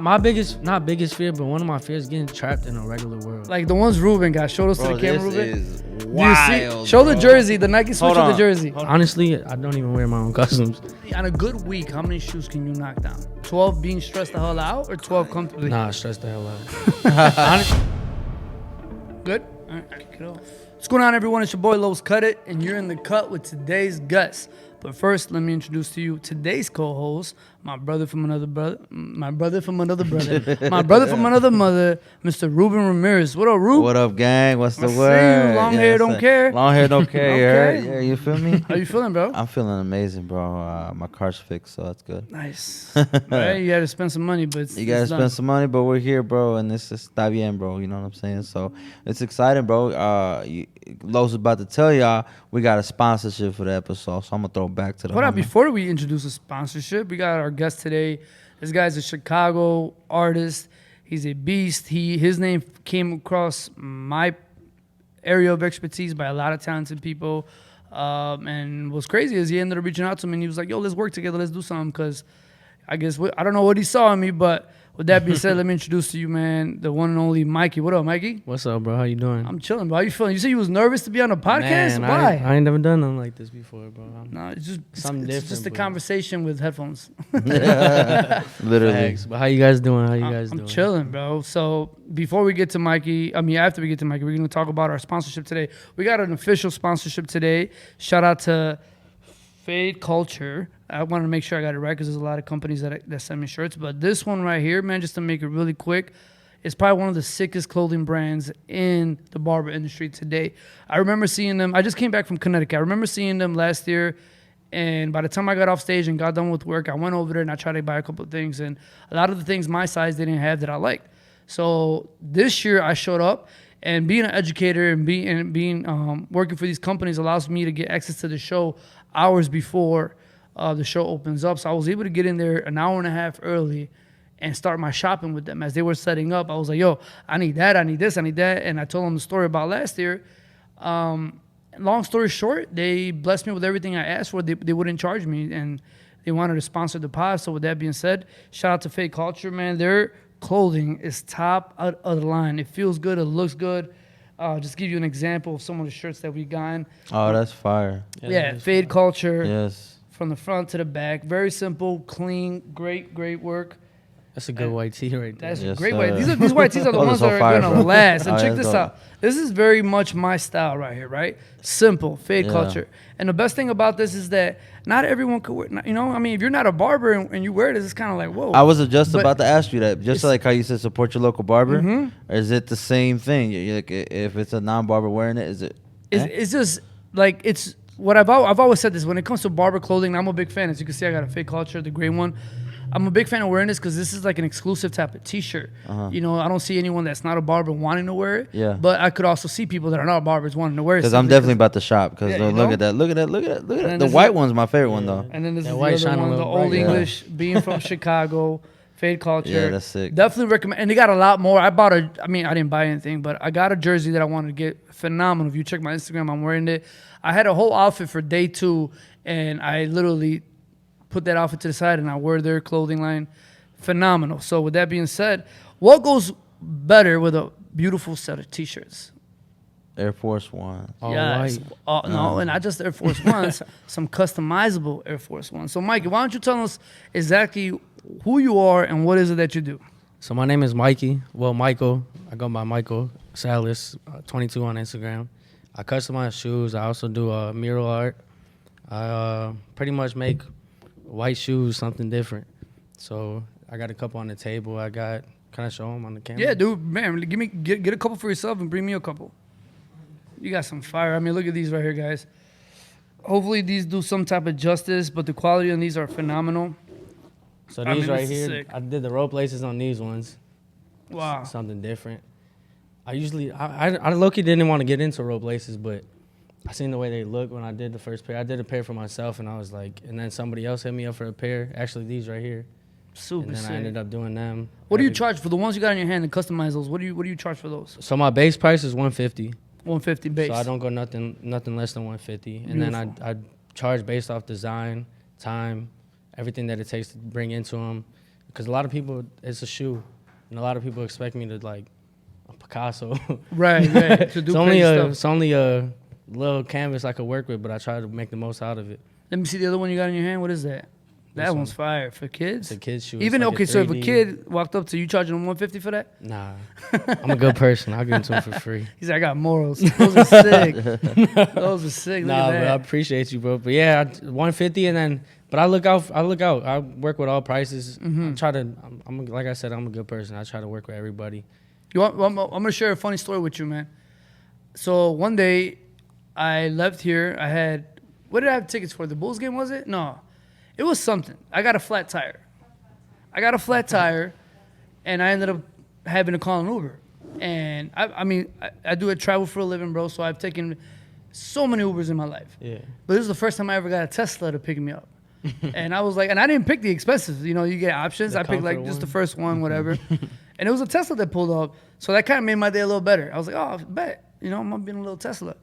My not biggest fear, but one of my fears is getting trapped in a regular world. Like the ones Ruben got. Show us to the camera, Ruben. Is wild, Show the jersey, the Nike switch of the jersey. Honestly, I don't even wear my own customs. On a good week, how many shoes can you knock down? 12 being stressed the hell out or 12 comfortably? Nah, stress the hell out. Good? All right, kick it off. What's going on, everyone? It's your boy, Lowe's Cut It, and you're in the cut with today's guest. But first, let me introduce to you today's co-host, my brother from another brother, my brother from another brother, my brother from another mother, Mr. Ruben Ramirez. What up, Rube? What up, gang? What's the I see word? you. Long hair don't care. Long hair don't care. Okay. Yeah, you feel me? How you feeling, bro? I'm feeling amazing, bro. My car's fixed, so that's good. Nice. Right? You had to spend some money, but You gotta spend some money, but we're here, bro, and this is está bien, bro. You know what I'm saying? So it's exciting, bro. Lowe's about to tell y'all we got a sponsorship for the episode, so I'm gonna throw back to the. Hold on, before we introduce a sponsorship, we got our guest today. This guy's a Chicago artist. He's a beast. His name came across my area of expertise by a lot of talented people. And what's crazy is he ended up reaching out to me and he was like, yo, let's work together. Let's do something. Because I guess, I don't know what he saw in me, but with that being said, let me introduce to you, man, the one and only Mikey. What up, Mikey? What's up, bro? How you doing? I'm chilling, bro. How you feeling? You said you was nervous to be on a podcast? Man, Why? I ain't never done nothing like this before, bro. No, it's just Something it's just a different, bro. conversation with headphones. Literally. Facts. But how you guys doing? How you guys doing? I'm chilling, bro. So before we get to Mikey, after we get to Mikey, we're going to talk about our sponsorship today. We got an official sponsorship today. Shout out to Fade Culture. I wanted to make sure I got it right because there's a lot of companies that send me shirts. But this one right here, man, just to make it really quick, it's probably one of the sickest clothing brands in the barber industry today. I remember seeing them. I just came back from Connecticut. I remember seeing them last year. And by the time I got off stage and got done with work, I went over there and I tried to buy a couple of things. And a lot of the things my size they didn't have that I liked. So this year I showed up. And being an educator and being working for these companies allows me to get access to the show hours before the show opens up. So I was able to get in there an hour and a half early and start my shopping with them. As they were setting up, I was like, yo, I need that, I need this, I need that. And I told them the story about last year. Long story short, they blessed me with everything I asked for. They wouldn't charge me, and they wanted to sponsor the pod. So with that being said, shout out to Fake Culture, man. Their clothing is top of the line. It feels good, it looks good. Just give you an example of some of the shirts that we gotten. Oh, that's fire. Yeah, Fade Culture. Yes. From the front to the back. Very simple, clean, great work. That's a good white tee right there. That's Yes, great sir. white. These white tees are the Those are ones so that are fire, going to bro. last. And Oh, check that's this dope. out. This is very much my style right here, right? Simple, Fade Yeah. Culture. And the best thing about this is that not everyone could wear, you know, I mean, if you're not a barber and you wear this, it's kind of like, whoa. I was just But about to ask you that. Just like how you said support your local barber. Mhm. Or is it the same thing? Like, if it's a non-barber wearing it, is it? It's just like it's what I've always said this when it comes to barber clothing. I'm a big fan. As you can see, I got a Fake Culture, the gray one. I'm a big fan of wearing this because this is like an exclusive type of T-shirt. You know, I don't see anyone that's not a barber wanting to wear it. Yeah. But I could also see people that are not barbers wanting to wear it. Because I'm definitely about to shop. Because Yeah, you look know? at that. Look at that. Look at that. Look at And that. then The this white is- one's my favorite one, though. And then this That is white the shine other a one, the little Old bright, yeah. English, being from Chicago, Fade Culture. Yeah, that's sick. Definitely recommend. And they got a lot more. I didn't buy anything, but I got a jersey that I wanted to get. Phenomenal. If you check my Instagram, I'm wearing it. I had a whole outfit for day 2, and I literally put that outfit to the side, and I wear their clothing line. Phenomenal. So with that being said, what goes better with a beautiful set of T-shirts? Air Force One. All Yes. white. No, and not just Air Force Ones, some customizable Air Force Ones. So, Mikey, why don't you tell us exactly who you are and what is it that you do? So my name is Mikey. Well, Michael. I go by Michael Salas, 22 on Instagram. I customize shoes. I also do mural art. I pretty much make white shoes something different. So I got a couple on the table. Can I show them on the camera? Yeah, dude, man, get a couple for yourself and bring me a couple. You got some fire. I mean, look at these right here, guys. Hopefully these do some type of justice, but the quality on these are phenomenal. So I these mean, right this is here, sick. I did the rope laces on these ones. Wow. Something different. I low-key didn't want to get into rope laces, but I seen the way they look when I did the first pair. I did a pair for myself, and I was like, and then somebody else hit me up for a pair. Actually, these right here. Super And then sick. I ended up doing them. What do you charge for the ones you got in your hand and customize those? What do you charge for those? So my base price is $150. 150 base. So I don't go nothing less than $150. And then I charge based off design, time, everything that it takes to bring into them. because a lot of people, it's a shoe, and a lot of people expect me to like a Picasso. Right. To do crazy stuff. It's only a little canvas I could work with, but I try to make the most out of it. Let me see the other one you got in your hand. What is that? That This one's one. fire for kids. It's a kid's shoe. Even It's like okay, so if a 3D. kid walked up to you, charging them $150 for that? Nah, I'm a good person. I'll give it to him for free. He's like, I got morals. Those are sick. Those are sick. Look Nah, at bro, I that. appreciate you, bro. But yeah, 150, and then, but I look out. I work with all prices. I try to. I'm like I said, I'm a good person. I try to work with everybody. I'm gonna share a funny story with you, man. So one day, I left here. I had, what did I have tickets for? The Bulls game, was it? No, it was something. I got a flat tire. And I ended up having to call an Uber. And I mean, I do travel for a living, bro. So I've taken so many Ubers in my life. Yeah. But this is the first time I ever got a Tesla to pick me up. And I was like, and I didn't pick the expensive. You know, you get options. The I picked like comfort just the one. first one, whatever. And it was a Tesla that pulled up. So that kind of made my day a little better. I was like, oh, I bet. You know, I'm gonna be in a little Tesla.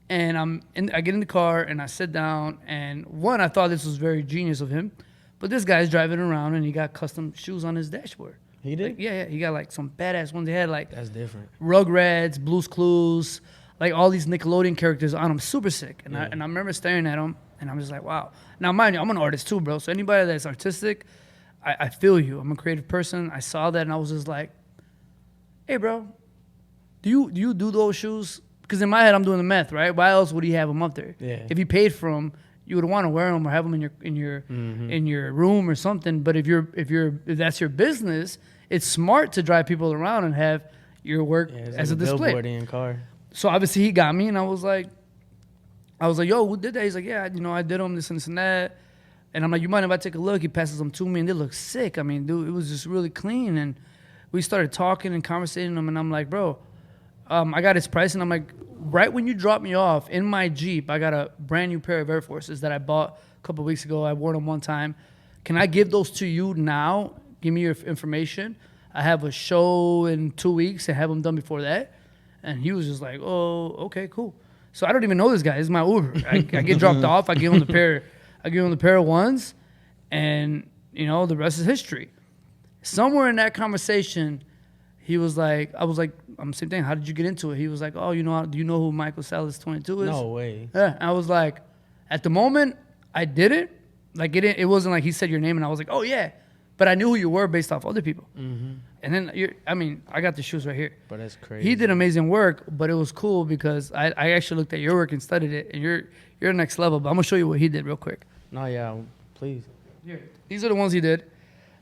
And I get in the car and I sit down. And one, I thought this was very genius of him. But this guy's driving around and he got custom shoes on his dashboard. He did? Like, yeah. He got like some badass ones. They had like That's different. Rugrats, Blue's Clues, like all these Nickelodeon characters on them. Super sick. And, Yeah. I remember staring at them and I'm just like, wow. Now, mind you, I'm an artist too, bro. So anybody that's artistic, I feel you. I'm a creative person. I saw that and I was just like, hey, bro, do you do those shoes? Because in my head, I'm doing the math, right? Why else would he have them up there? Yeah. If you paid for them, you would want to wear them or have them in your room or something. But if that's your business, it's smart to drive people around and have your work Yeah, it's as like a display. billboard in your car. So obviously he got me, and I was like, yo, who did that? He's like, yeah, I did them, this and that. And I'm like, you mind if I take a look? He passes them to me, and they look sick. I mean, dude, it was just really clean. And we started talking and conversating them, and I'm like, bro, I got his price, and I'm like, right when you dropped me off in my Jeep, I got a brand new pair of Air Forces that I bought a couple of weeks ago. I wore them one time. Can I give those to you now? Give me your information. I have a show in 2 weeks and have them done before that. And he was just like, oh, okay, cool. So I don't even know this guy. This is my Uber. I get dropped off. I give him the pair of ones, and the rest is history. Somewhere in that conversation, he was like, I was like, same thing. How did you get into it? He was like, oh, do you know who Michael Salas 22 is? No way. Yeah. I was like, at the moment, I didn't. Like it wasn't like he said your name and I was like, oh yeah. But I knew who you were based off other people. Mm-hmm. And then I got the shoes right here. But that's crazy. He did amazing work, but it was cool because I actually looked at your work and studied it, and you're next level. But I'm gonna show you what he did real quick. No, yeah, please. Here, these are the ones he did.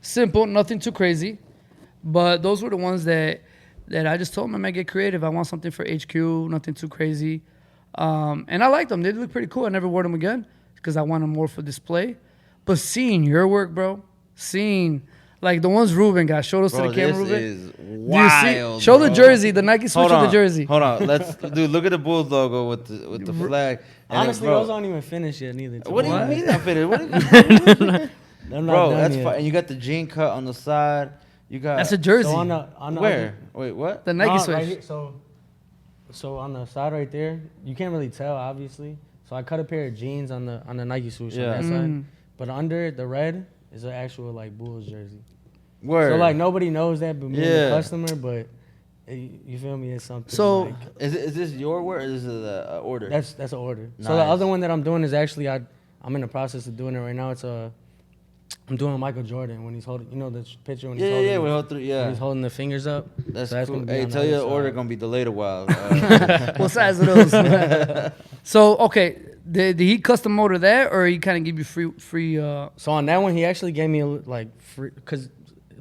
Simple, nothing too crazy, but those were the ones that I just told him I might get creative. I want something for HQ, nothing too crazy, and I liked them. They look pretty cool. I never wore them again because I want them more for display. But seeing your work, bro, like the ones Ruben got, showed us to the camera, Ruben. This is Do you wild. see? Show the bro. jersey, the Nike switch of the jersey. Hold on. Dude, look at the Bulls logo with the flag. And Honestly, then, bro, those aren't even finished yet, neither. what do you mean not finished? What I'm not bro, done that's yet. fine. And you got the jean cut on the side. You got That's a jersey. So on the where? Wait, what? The Nike no, switch. right here, so on the side right there, you can't really tell, obviously. So I cut a pair of jeans on the Nike swoosh Yeah. on that side, but under the red is an actual like Bulls jersey. Where? So like nobody knows that, but me and Yeah. the customer. But you feel me? It's something. So- like, Is this your work or is it an order? that's an order. So the Nice. other one that I'm doing is actually I'm in the process of doing it right now. It's I'm doing Michael Jordan when he's holding, the picture when he's yeah, holding, yeah, we hold through. when Yeah, he's holding the fingers up. that's So cool. gonna be Hey, on the tell other your side. order gonna be delayed a while. What size are those? So okay, did he custom order that, or he kind of give you free? So on that one, he actually gave me like free, because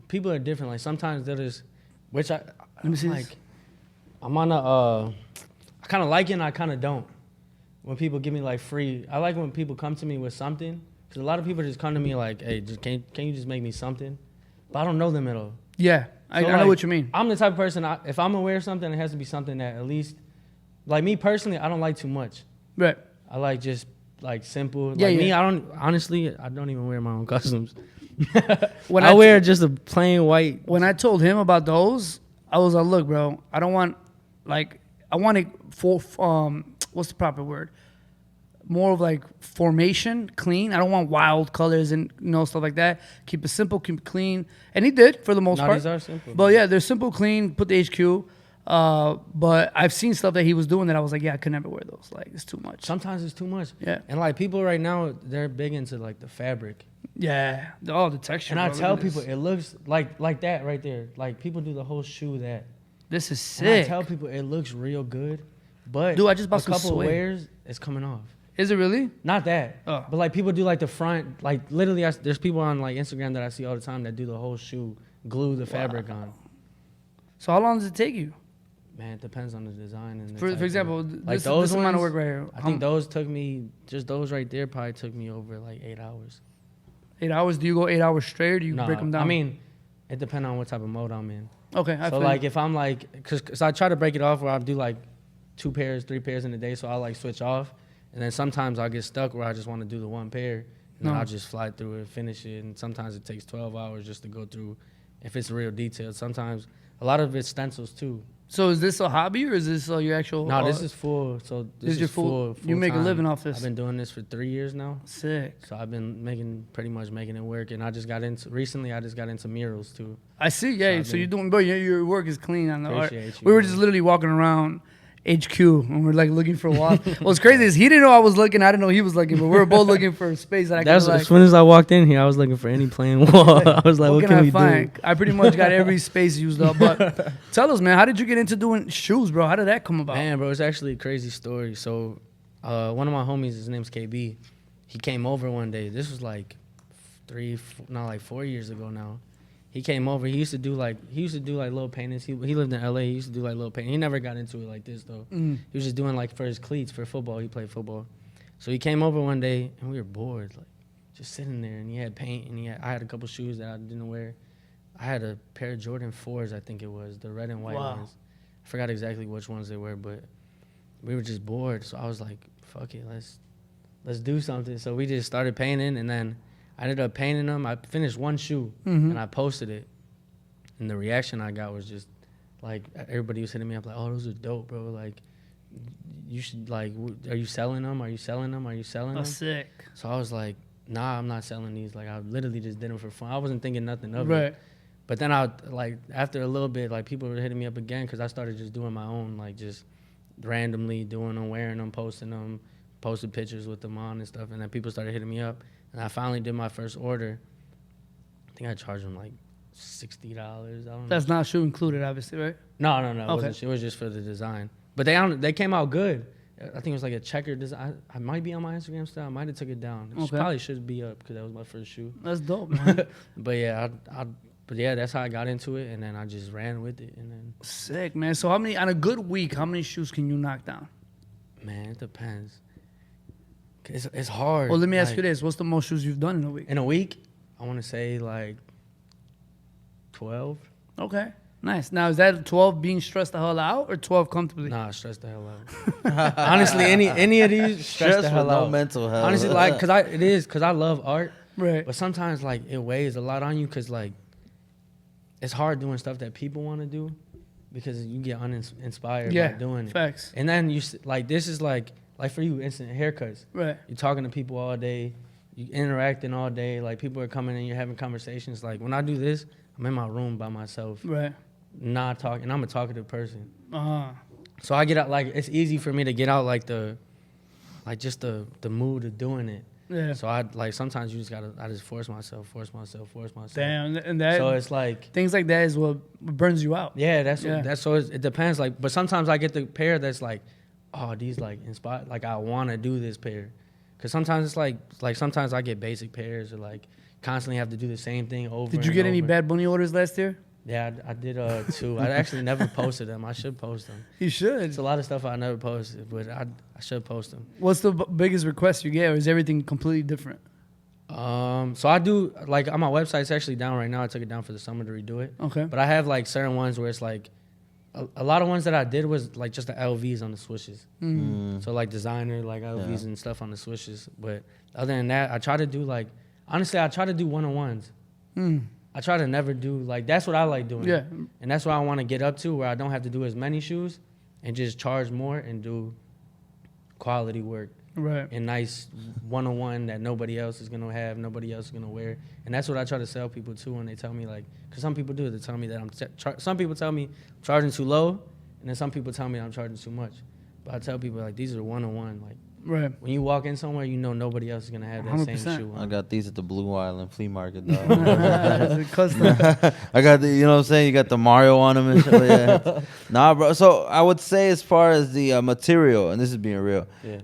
people are different. Like sometimes there is, which Let me see like, this. I'm on I kind of like it and I kind of don't. When people give me like free, I like when people come to me with something. Because a lot of people just come to me like, hey, can you just make me something? But I don't know them at all. Yeah, I So, know like, what you mean. I'm the type of person, if I'm aware of something, it has to be something that at least, like me personally, I don't like too much. Right. I like just like simple. Yeah, like me, yeah. I don't even wear my own customs. When I wear just a plain white. When I told him about those, I was like, look, bro, I don't want, like, I want it for, what's the proper word? more of like formation, clean. I don't want wild colors and stuff like that. Keep it simple, keep it clean. And he did for the most No, part. these are simple. But yeah, they're simple, clean. Put the HQ. But I've seen stuff that he was doing that I was like, yeah, I could never wear those. Like, it's too much. Sometimes it's too much. Yeah. And like people right now, they're big into like the fabric. Yeah. Oh, the texture. And I bro, tell look at people this. it looks like that right there. Like people do the whole shoe that. This is And I sick. tell people it looks real good, but Dude, I just bought a some couple suede. wears, it's coming off. Is it really? Not that, Oh. but like people do like the front, like literally. There's people on like Instagram that I see all the time that do the whole shoe, glue the fabric on. So how long does it take you? Man, it depends on the design and. The For type example, of, this amount of work right here. I think those took me just those right there probably took me over like 8 hours. 8 hours. Do you go 8 hours straight, or do you No, break them down? I mean, it depends on what type of mode I'm in. okay. I So feel like you. if I'm like, cause I try to break it off where I'll do like 2 pairs, 3 pairs in a day. So I'll like switch off, and then sometimes I'll get stuck where I just want to do the 1 pair, and then No. I'll just fly through it, finish it. And sometimes it takes 12 hours just to go through, if it's real detailed. Sometimes a lot of it's stencils too. So is this a hobby or is this your actual? No, this is full. So This this is your is full- full. you make a time. living off this. I've been doing this for 3 years now. sick. So I've been pretty much making it work, and I just got into murals too. I see. Yeah. I've So been- you're doing, bro. Your work is clean on the art. Appreciate you, We were man. just literally walking around HQ and we're like looking for a wall. What's crazy is he didn't know I was looking. I didn't know he was looking, but we were both looking for a space that I That's could like. as soon as I walked in here, I was looking for any plain wall. I was like, what can I we find? do? I pretty much got every space used up. But tell us, man, how did you get into doing shoes, bro? How did that come about? Man, bro, it's actually a crazy story. So, one of my homies, his name's KB. He came over one day. This was like 4 years ago now. He came over. He used to do like little paintings. He lived in LA. He used to do like little paintings. He never got into it like this though. Mm. He was just doing like for his cleats for football. He played football. So he came over one day and we were bored, like just sitting there. And he had paint and I had a couple shoes that I didn't wear. I had a pair of Jordan 4s, I think it was, the red and white Wow. ones. I forgot exactly which ones they were, but we were just bored. So I was like, fuck it, let's do something. So we just started painting, and then I ended up painting them. I finished one shoe, Mhm. and I posted it. And the reaction I got was just, like, everybody was hitting me up like, oh, those are dope, bro. Like, you should, like, are you selling them? Are you selling them? Are you selling Oh, them? sick. So I was like, nah, I'm not selling these. Like, I literally just did them for fun. I wasn't thinking nothing of it. Right. But then after a little bit, like, people were hitting me up again because I started just doing my own, like, just randomly doing them, wearing them, posting them, posted pictures with them on and stuff. And then people started hitting me up. And I finally did my first order. I think I charged them, like, $60. I don't know. That's not shoe included, obviously, right? No. Okay. It was just for the design. But they came out good. I think it was like a checker design. I might be on my Instagram still. I might have took it down. It Okay. probably should be up because that was my first shoe. That's dope, man. But yeah, that's how I got into it, and then I just ran with it, and then Sick, man. So on a good week, how many shoes can you knock down? man, it depends. It's hard. Well, let me ask Like, you this: what's the most shoes you've done in a week? in a week, I want to say like 12. Okay, nice. Now is that 12 being stressed the hell out or 12 comfortably? Nah, stress the hell out. Honestly, any of these stress the Stress hell with no out. mental health. Honestly, like, cause I love art, Right. but sometimes like it weighs a lot on you, cause like it's hard doing stuff that people want to do, because you get uninspired Yeah. by doing it. Facts. And then like this is like for you, instant haircuts. Right. You're talking to people all day, you interacting all day. Like people are coming in, you're having conversations. Like when I do this, I'm in my room by myself, Right. not talking. And I'm a talkative person, Uh-huh. so I get out. Like it's easy for me to get out like the mood of doing it. Yeah. So I like sometimes you just I just force myself. Damn. And that So it's like things like that is what burns you out. yeah, that's Yeah. so it depends. Like, but sometimes I get the pair that's like, oh, these like inspired. Like I want to do this pair, because sometimes it's like sometimes I get basic pairs or like constantly have to do the same thing over. Did you and get any over. Bad Bunny orders last year? Yeah, I did 2. I actually never posted them. I should post them. You should. It's a lot of stuff I never posted, but I should post them. What's the biggest request you get, or is everything completely different? So I do like on my website. It's actually down right now. I took it down for the summer to redo it. Okay. But I have like certain ones where it's like a lot of ones that I did was like just the LVs on the swishes. Mm. So like designer like LVs Yeah. and stuff on the swishes. But other than that, I try to do like honestly I try to do one-on-ones. Mm. I try to never do like that's what I like doing. Yeah. And that's what I want to get up to, where I don't have to do as many shoes and just charge more and do quality work. Right. and nice one-on-one that nobody else is gonna have, nobody else is gonna wear, and that's what I try to sell people too when they tell me like, because some people do it. They tell me that some people tell me I'm charging too low, and then some people tell me I'm charging too much. But I tell people like these are one-on-one. Like Right. when you walk in somewhere, you know nobody else is gonna have that 100%. same shoe on. I got these at the Blue Island Flea Market, dog. It's a custom. I got the, you know what I'm saying? You got the Mario on them and shit. Yeah. Nah, bro. So I would say as far as the material, and this is being real, Yeah.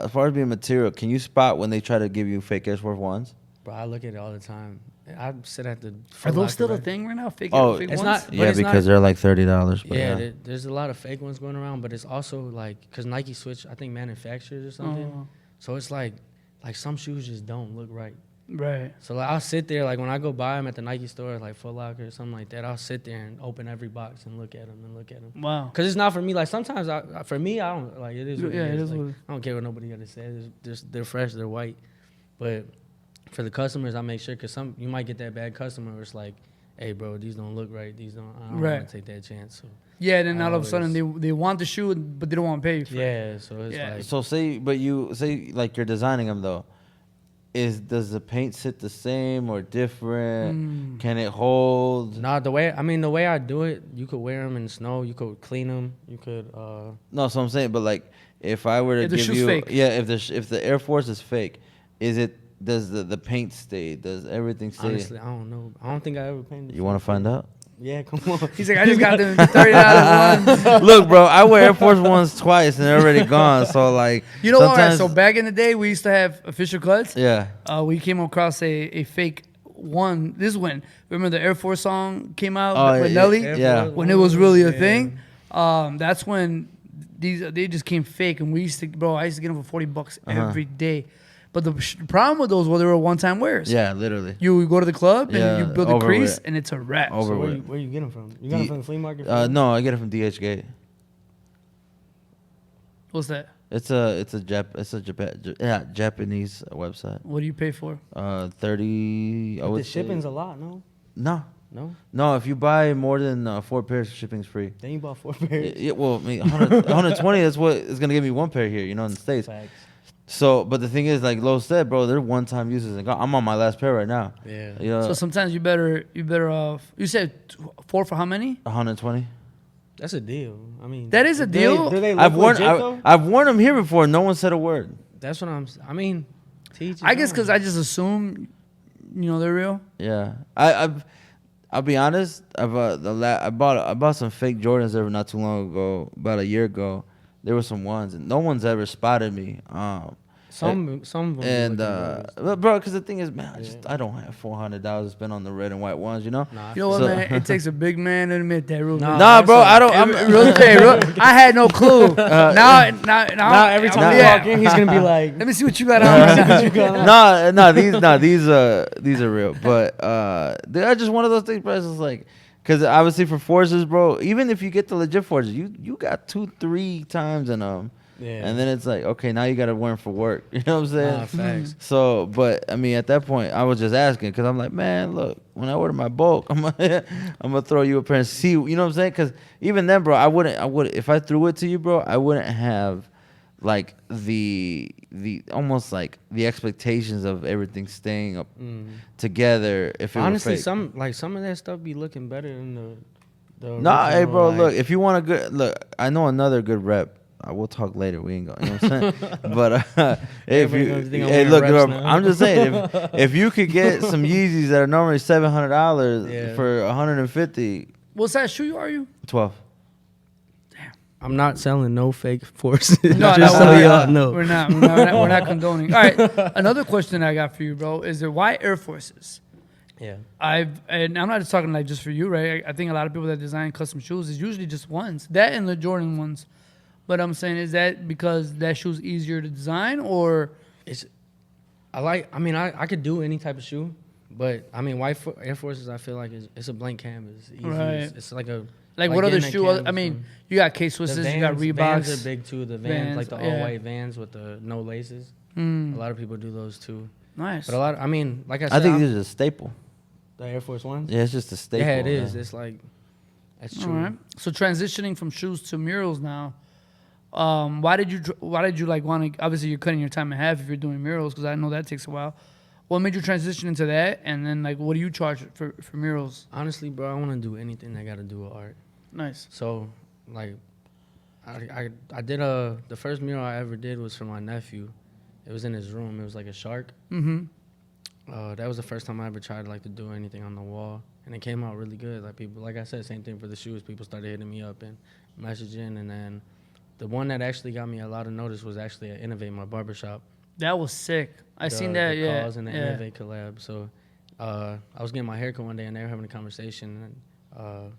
as far as being material, can you spot when they try to give you fake Air Force Ones? Bro, I look at it all the time. I sit at the. Are Foot those Locker, still a right? thing right now? Fake, Oh, fake it's ones? not- But Yeah, it's because not- they're like $30. But Yeah, there's a lot of fake ones going around, but it's also like because Nike switched, I think, manufacturers or something. Oh, So it's like some shoes just don't look right. right. So like, I'll sit there like when I go buy them at the Nike store, like Foot Locker or something like that. I'll sit there and open every box and look at them and look at them. Wow. Cause it's not for me. Like sometimes for me, I don't like it is. What Yeah, it it is. is Like, what it- I don't care what nobody got to say. It's just they're fresh, they're white. But for the customers, I make sure because you might get that bad customer where it's like, hey, bro, these don't look right. These don't. I don't Right. want to take that chance. So Yeah, then I all of a sudden always- they want the shoe, but they don't want to pay you for it. yeah, so it's Yeah. like So say like you're designing them though. Does the paint sit the same or different? Can it hold? nah. The way I do it, you could wear them in the snow. You could clean them. You could. No, so I'm saying, but like if I were to If the give shoe's you, fake. yeah, if the Air Force is fake, does the paint stay? Does everything stay? Honestly, I don't know. I don't think I ever painted. You want to find out? Yeah, come on. He's like, I just got them $30 ones. Look, bro, I wear Air Force Ones twice and they're already gone. So like, You know what? sometimes- So back in the day, we used to have official cuts. Yeah. We came across a fake one. This is when, remember the Air Force song came out Oh, with yeah, Nelly? yeah. When it was really a Yeah. thing. That's when they just came fake, and I used to get them for $40 every day. But the problem with those was they were one-time wears. Yeah, literally. You go to the club and Yeah, you build a over crease, with. and it's a wrap. Over So with. where you get them from? You got them from the flea market? No, I get it from DH Gate. What's that? It's a Japanese website. What do you pay for? 30. I But would the say- shipping's a lot, no? No, No? if you buy more than 4 pairs, shipping's free. Then you bought 4 pairs. Yeah, well, I mean, 120. That's what is gonna give me 1 pair here. You know, in the States. Facts. So, but the thing is, like Lo said, bro, they're one-time uses and gone. I'm on my last pair right now. Yeah. You know, So sometimes you better you said 4 for how many? 120. That's a deal. I mean, That is a deal. Do they look I've worn legit, though? I've worn them here before. No one said a word. That's what I mean, teach. I guess because I just assume, they're real. Yeah, I'll be honest. I bought some fake Jordans there not too long ago, about a year ago. There were some ones, and no one's ever spotted me. some of them. And be looking but bro, because the thing is, man, Yeah. I don't have $400 to spend on the red and white ones, you know. Nah, I You know what, So- man? It takes a big man to admit that. Real Nah, Nah, that's bro, a- I don't. I had no clue. now, now every time you yeah. walk in, he's gonna be like, Let me see what you got on. these are real, but they're just one of those things, bro. It's just like, because obviously for forces, bro, even if you get the legit forces, you got 2-3 times in them, yeah. and then it's like, okay, now you got to wear them for work. You know what I'm saying? Nah, facts. So, but I mean, at that point, I was just asking because I'm like, man, look, when I order my bulk, I'm gonna throw you a pair and see. You know what I'm saying? Because even then, bro, I would if I threw it to you, bro, I wouldn't have like the almost like the expectations of everything staying up together. If it Honestly, were fake. some of that stuff be looking better than the Nah, hey, original, bro, like- look, if you want a good look, I know another good rep. We'll talk later. We ain't going. You know what I'm saying? But if Everybody you, knows they gonna hey, wear look, reps bro, now. I'm just saying, if you could get some Yeezys that are normally $700 Yeah. for 150, What size shoe are you? 12. I'm not selling no fake forces. No, just so y'all know. We're not condoning. All right. Another question I got for you, bro, is why Air Forces? Yeah. And I'm not just talking like just for you, right? I think a lot of people that design custom shoes is usually just ones, that and the Jordan ones. But I'm saying, is that because that shoe's easier to design, or I could do any type of shoe, but I mean, Air Forces, I feel like it's a blank canvas. Easy. Right. It's like a what other getting that shoe? canvas I mean, from- you got K-Swisses, the you got Reeboks. Vans are big too. The Vans, like the yeah. all white Vans with the no laces. A lot of people do those too. Nice. But like I said, I think these are a staple. the Air Force Ones. Yeah, it's just a staple. Yeah, it is. man. It's like that's All true. right. So transitioning from shoes to murals now, Why did you like want to? Obviously, you're cutting your time in half if you're doing murals, because I know that takes a while. What made you transition into that? And then like, what do you charge for murals? Honestly, bro, I want to do anything that got to do with art. Nice. So, like, I did the first mural I ever did was for my nephew. It was in his room. It was like a shark. Mm-hmm. That was the first time I ever tried like to do anything on the wall, and it came out really good. Like people, like I said, same thing for the shoes. People started hitting me up and messaging, and then the one that actually got me a lot of notice was actually at Innovate, my barbershop. That was sick. I seen that. The Yeah. calls and the Innovate collab. So I was getting my haircut one day, and they were having a conversation, and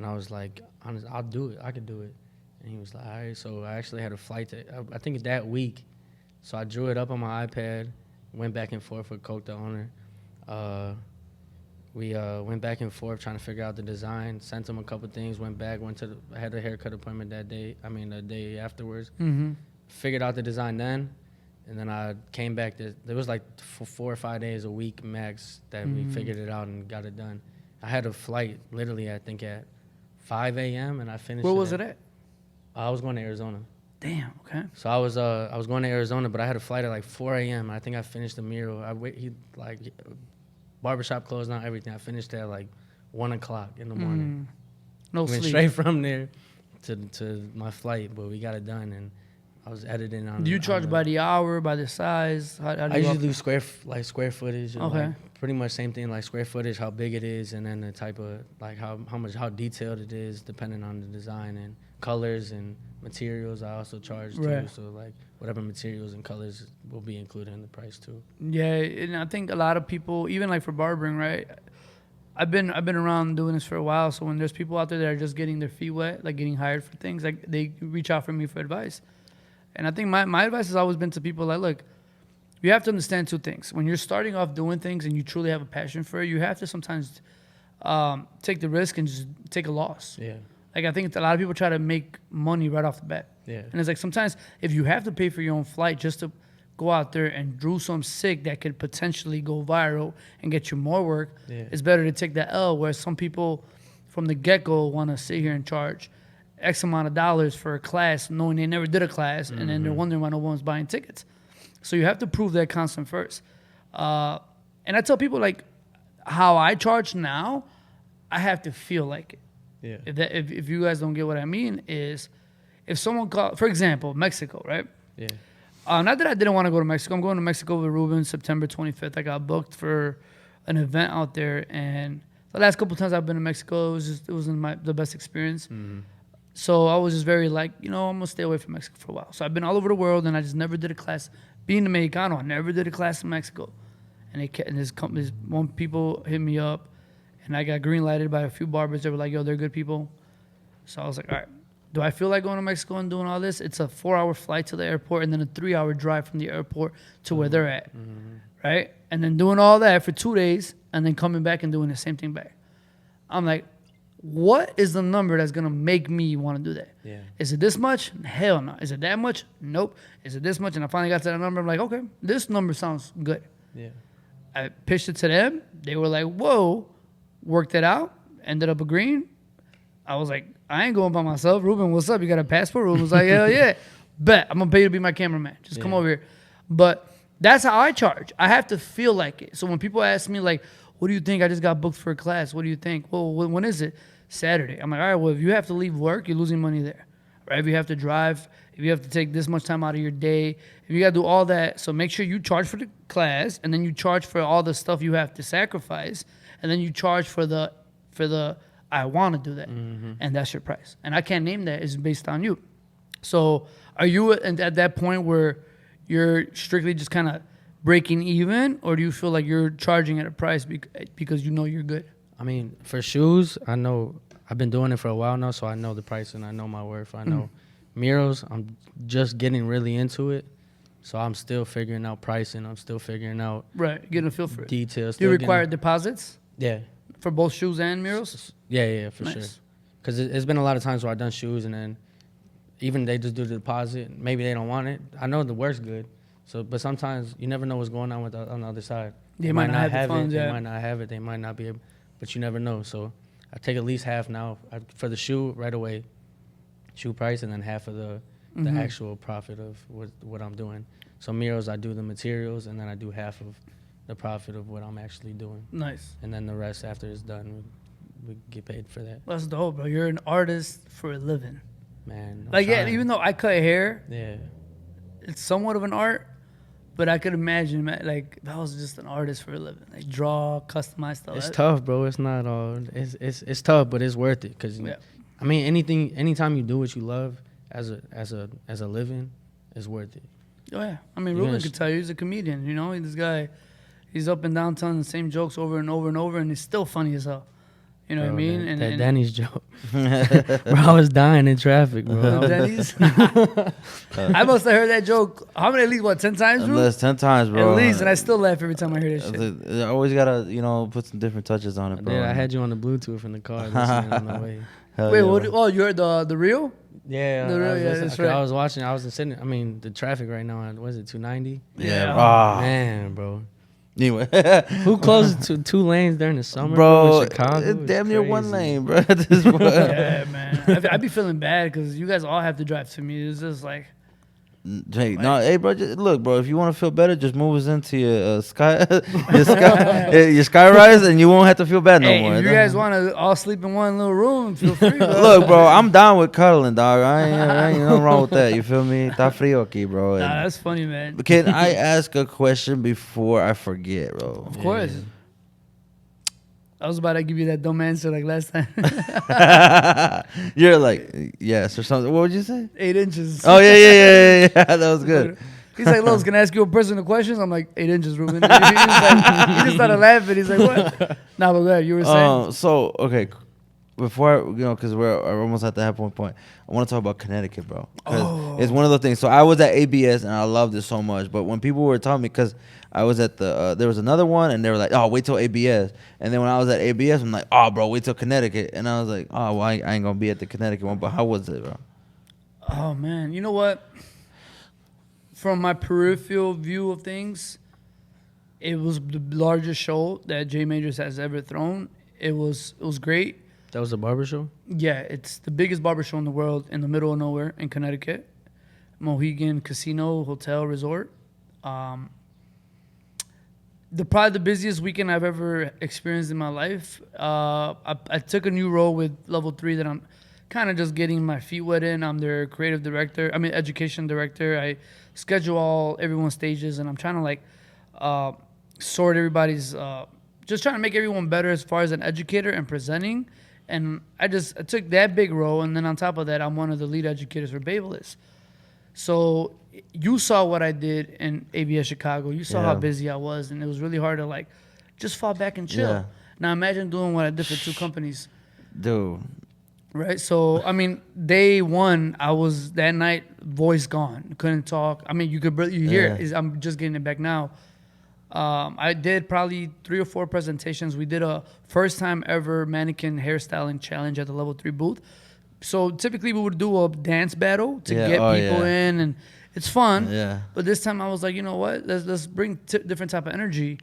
I was like, honestly, I'll do it. I could do it. And he was like, all right. So I actually had a flight I think that week. So I drew it up on my iPad, went back and forth with Coke, the owner. We went back and forth trying to figure out the design, sent him a couple things, went back, I had a haircut appointment the day afterwards. Mm-hmm. Figured out the design then, and then I came back. There was like 4 or 5 days a week max that we figured it out and got it done. I had a flight literally, I think, at 5 a.m. and I finished Where was it at? I was going to Arizona. Damn. Okay. So I was going to Arizona, but I had a flight at like 4 a.m. I think I finished the mural. Barbershop closed down, everything. I finished at like 1 o'clock in the morning. No Went sleep. straight from there to my flight, but we got it done, and I was editing on. Do you charge by the hour, by the size? How do I you usually do square footage. And Okay. like, pretty much same thing, like square footage, how big it is, and then the type of like how detailed it is, depending on the design and colors and materials. I also charge too. Right. So like whatever materials and colors will be included in the price too. Yeah, and I think a lot of people, even like for barbering, right? I've been around doing this for a while, so when there's people out there that are just getting their feet wet, like getting hired for things, like they reach out for me for advice. And I think my advice has always been to people like, look, you have to understand two things. When you're starting off doing things and you truly have a passion for it, you have to sometimes take the risk and just take a loss. Yeah. Like I think a lot of people try to make money right off the bat. Yeah. And it's like sometimes if you have to pay for your own flight just to go out there and do something sick that could potentially go viral and get you more work, it's better to take that L, where some people from the get-go want to sit here and charge X amount of dollars for a class knowing they never did a class, and then they're wondering why no one's buying tickets. So you have to prove that concept first. And I tell people, like, how I charge now, I have to feel like it. Yeah. If you guys don't get what I mean, is if someone called, for example, Mexico, right? Yeah. Not that I didn't want to go to Mexico. I'm going to Mexico with Ruben September 25th. I got booked for an event out there, and the last couple times I've been to Mexico, it wasn't the best experience. Mm-hmm. So I was just very like, I'm gonna stay away from Mexico for a while. So I've been all over the world, and I just never did a class. Being a Mexicano, I never did a class in Mexico. And this one people hit me up, and I got green lighted by a few barbers. They were like, yo, they're good people. So I was like, all right, do I feel like going to Mexico and doing all this? It's a 4-hour flight to the airport and then a 3-hour drive from the airport to where they're at, right? And then doing all that for 2 days and then coming back and doing the same thing back. I'm like, what is the number that's going to make me want to do that? Yeah. Is it this much? Hell no. Is it that much? Nope. Is it this much? And I finally got to that number. I'm like, okay, this number sounds good. Yeah. I pitched it to them. They were like, whoa, worked it out, ended up agreeing. I was like, I ain't going by myself. Ruben, what's up? You got a passport? Ruben was like, hell yeah. Bet. I'm going to pay you to be my cameraman. Just come over here. But that's how I charge. I have to feel like it. So when people ask me, like, what do you think? I just got booked for a class. What do you think? Well, when is it? Saturday. I'm like, all right, well, if you have to leave work, you're losing money there. Right? If you have to drive, if you have to take this much time out of your day, if you got to do all that. So make sure you charge for the class, and then you charge for all the stuff you have to sacrifice, and then you charge for the I want to do that. And that's your price. And I can't name that. It's based on you. So are you at that point where you're strictly just kind of breaking even, or do you feel like you're charging at a price because you know you're good? I mean, for shoes, I know I've been doing it for a while now, so I know the price and I know my worth. I know murals, I'm just getting really into it, so I'm still figuring out pricing. I'm still figuring out getting a feel for it. Details. Do you require deposits? Yeah. For both shoes and murals? Yeah, for Nice. sure. Because it's been a lot of times where I've done shoes and then even they just do the deposit. Maybe they don't want it. I know the work's good. So, but sometimes you never know what's going on on the other side. They might not have the funds, it. yeah. They might not have it. They might not be able, but you never know. So I take at least half now for the shoe right away, shoe price, and then half of the the actual profit of what I'm doing. So murals, I do the materials, and then I do half of the profit of what I'm actually doing. Nice. And then the rest after it's done, we get paid for that. That's dope, bro. You're an artist for a living. Man, I'm Like, yeah, trying. even though I cut hair, Yeah. it's somewhat of an art, but I could imagine, man, like, if I was just an artist for a living, like draw, customize stuff. It's tough, bro. It's not all. It's tough, but it's worth it. Cause Yeah. I mean, anytime you do what you love as a living, it's worth it. Oh, yeah. I mean, You're Ruben gonna could tell you, he's a comedian, you know? This guy, he's up and down telling the same jokes over and over and over, and he's still funny as hell. You know what I Bro, mean? that Danny's joke. Bro, I was dying in traffic, bro. Denny's. I must have heard that joke. How many? At least what? 10 times, At bro? least 10 times, bro. At least, and I still laugh every time I hear that shit. I always gotta, put some different touches on it, bro. Yeah, I had you on the Bluetooth in the car listening on the way. Hell Wait, yeah, what? bro. Oh, you heard the real? Yeah, The real- I was yeah, listening- that's 'cause right. I was watching. I was sitting. I mean, the traffic right now. Was it 290? Yeah, Yeah. Man, bro. Anyway, Who closes to 2 lanes during the summer, bro, in Chicago? it's It's damn near one crazy. lane, bro. At this point. Yeah, man. I be feeling bad because you guys all have to drive to me. It's just like, Hey, no, hey, bro. Just, look, bro. If you want to feel better, just move us into your your sky rise, and you won't have to feel bad no hey, more. if you guys want to all sleep in one little room, feel free, bro. Look, bro. I'm down with cuddling, dog. I ain't nothing wrong with that. You feel me? Está frío aquí, bro. Nah, And that's funny, man. can I ask a question before I forget, bro? Of course. I was about to give you that dumb answer like last time. You're like yes or something. What would you say? 8 inches. Oh yeah. That was good. He's like, Los, can I ask you a personal question? I'm like, 8 inches, Ruben. He just started laughing. He's like, what? Nah, but go ahead. You were saying. So okay, before because we're almost at the halfway point, I want to talk about Connecticut, bro. 'Cause it's one of those things. So I was at ABS and I loved it so much, but when people were telling me, because I was at the there was another one and they were like, oh, wait till ABS, and then when I was at ABS, I'm like, oh, bro, wait till Connecticut, and I was like, oh, well, I ain't gonna be at the Connecticut one, but how was it, bro? Oh, man. You know what? From my peripheral view of things, it was the largest show that J Majors has ever thrown. It was great. That was a barber show. Yeah, it's the biggest barber show in the world in the middle of nowhere in Connecticut. Mohegan Casino, Hotel, Resort. Probably the busiest weekend I've ever experienced in my life. I took a new role with Level 3 that I'm kind of just getting my feet wet in. I'm their creative director. I mean, education director. I schedule everyone's stages, and I'm trying to like sort everybody's. Just trying to make everyone better as far as an educator and presenting. And I took that big role, and then on top of that, I'm one of the lead educators for Babelist. So you saw what I did in ABS Chicago. You saw how busy I was, and it was really hard to like just fall back and chill. Yeah. Now imagine doing what I did for 2 companies, Dude, right? So I mean, day 1, I was that night voice gone, couldn't talk. I mean, you hear it. I'm just getting it back now. I did probably 3 or 4 presentations. We did a first time ever mannequin hairstyling challenge at the Level 3 booth. So typically we would do a dance battle to get people in, and it's fun. Yeah. But this time I was like, you know what? Let's bring different type of energy.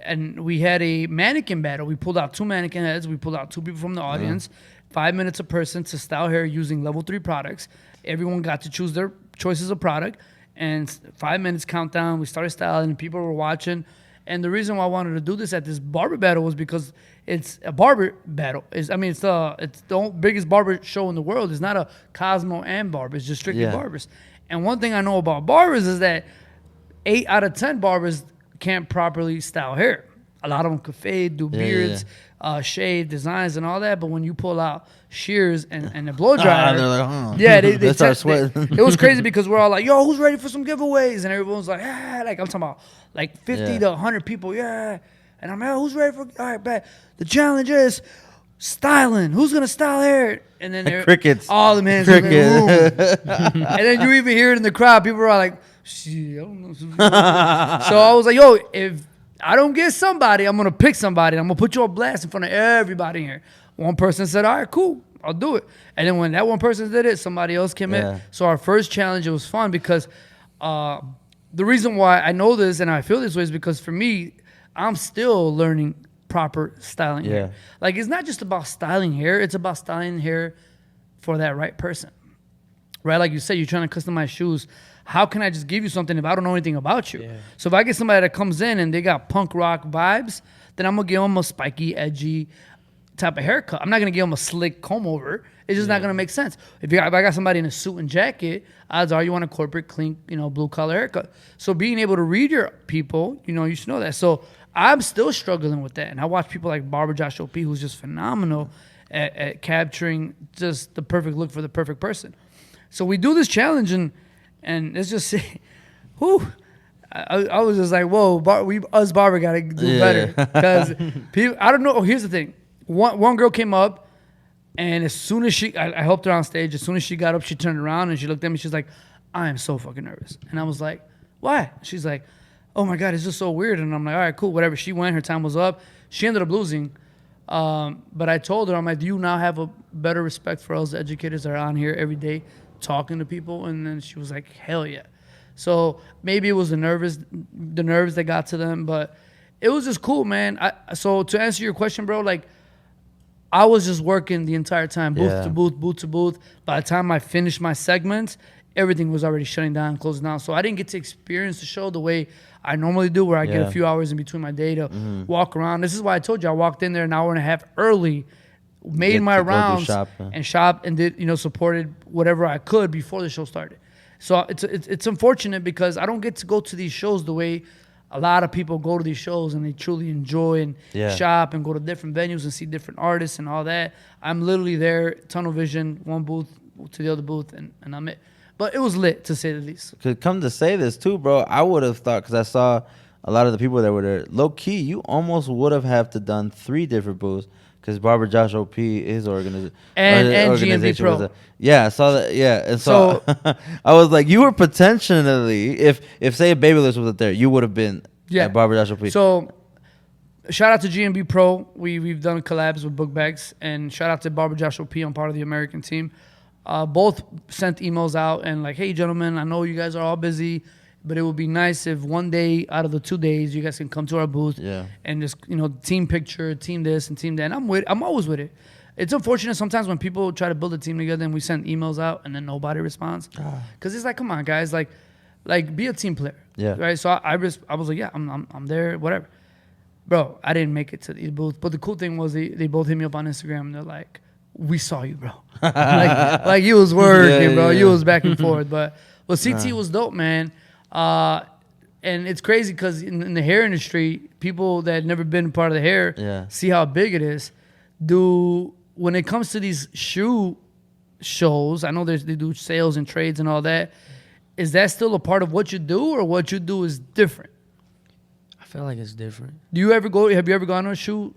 And we had a mannequin battle. We pulled out 2 mannequin heads. We pulled out 2 people from the audience. 5 minutes a person to style hair using Level 3 products. Everyone got to choose their choices of product. And 5 minutes countdown, we started styling, and people were watching. And the reason why I wanted to do this at this barber battle was because it's a barber battle. It's the biggest barber show in the world. It's not a Cosmo and barber. It's just strictly barbers. And one thing I know about barbers is that 8 out of 10 barbers can't properly style hair. A lot of them could fade, do beards, shave, designs, and all that. But when you pull out shears and a blow dryer, they're like, huh. yeah, they start sweating. It was crazy because we're all like, yo, who's ready for some giveaways? And everyone's like, ah, like I'm talking about like 50 to 100 people, yeah. And I'm like, oh, who's ready for, all right, bet. The challenge is styling. Who's going to style hair? And then Crickets. all the hands in the room. And then you even hear it in the crowd. People are like, shit, I don't know. So I was like, yo, if I don't get somebody, I'm going to pick somebody. I'm going to put you on blast in front of everybody here. One person said, all right, cool, I'll do it. And then when that one person did it, somebody else came in. So our first challenge, it was fun because the reason why I know this and I feel this way is because for me, I'm still learning proper styling hair. Like, it's not just about styling hair. It's about styling hair for that right person. right? Like you said, you're trying to customize shoes. How can I just give you something if I don't know anything about you? Yeah. So if I get somebody that comes in and they got punk rock vibes, then I'm gonna give them a spiky, edgy type of haircut. I'm not gonna give them a slick comb over. It's just not gonna make sense. If I got somebody in a suit and jacket, odds are you want a corporate, clean, blue collar haircut. So being able to read your people, you should know that. So I'm still struggling with that, and I watch people like Barber Josh OP, who's just phenomenal at capturing just the perfect look for the perfect person. So we do this challenge, and let's just say, whew. I was just like, whoa, us Barber got to do better. Because people, I don't know. Oh, here's the thing. One girl came up, and as soon as I helped her on stage, as soon as she got up, she turned around, and she looked at me. She's like, I am so fucking nervous. And I was like, why? She's like, oh, my God, it's just so weird. And I'm like, all right, cool, whatever. She went. Her time was up. She ended up losing. But I told her, I'm like, do you now have a better respect for us educators that are on here every day talking to people? And then she was like, hell yeah. So maybe it was the nerves that got to them, but it was just cool, man. So to answer your question, bro, like I was just working the entire time, booth to booth, booth to booth. By the time I finished my segments, everything was already shutting down, closing down. So I didn't get to experience the show the way I normally do, where I get a few hours in between my day to walk around. This is why I told you I walked in there an hour and a half early, made my rounds and shop and did, supported whatever I could before the show started. So it's unfortunate because I don't get to go to these shows the way a lot of people go to these shows and they truly enjoy and shop and go to different venues and see different artists and all that. I'm literally there, tunnel vision, one booth to the other booth, and I'm it. But it was lit, to say the least. Could come to say this too, bro. I would have thought, because I saw a lot of the people that were there, low key, you almost would have to done 3 different booths. Because Barber Josh OP, his organization and GMB Pro. I saw that. Yeah, and so I was like, you were potentially, if say Babyless wasn't there, you would have been at Barber Josh OP. So shout out to GMB Pro. We've done collabs with book bags, and shout out to Barber Josh OP. I'm part of the American team. Both sent emails out and like, hey gentlemen, I know you guys are all busy, but it would be nice if one day out of the 2 days you guys can come to our booth and just, team picture, team this and team that. And I'm always with it. It's unfortunate sometimes when people try to build a team together and we send emails out and then nobody responds. Because it's like, come on, guys, like be a team player. Yeah. Right. So I was like, yeah, I'm there, whatever. Bro, I didn't make it to the booth. But the cool thing was they both hit me up on Instagram and they're like, we saw you, bro. like you was working, bro. You was back and forth. But CT was dope, man. And it's crazy because in the hair industry, people that had never been part of the hair see how big it is. When it comes to these shoe shows, I know they do sales and trades and all that. Is that still a part of what you do, or what you do is different? I feel like it's different. Have you ever gone to a shoe?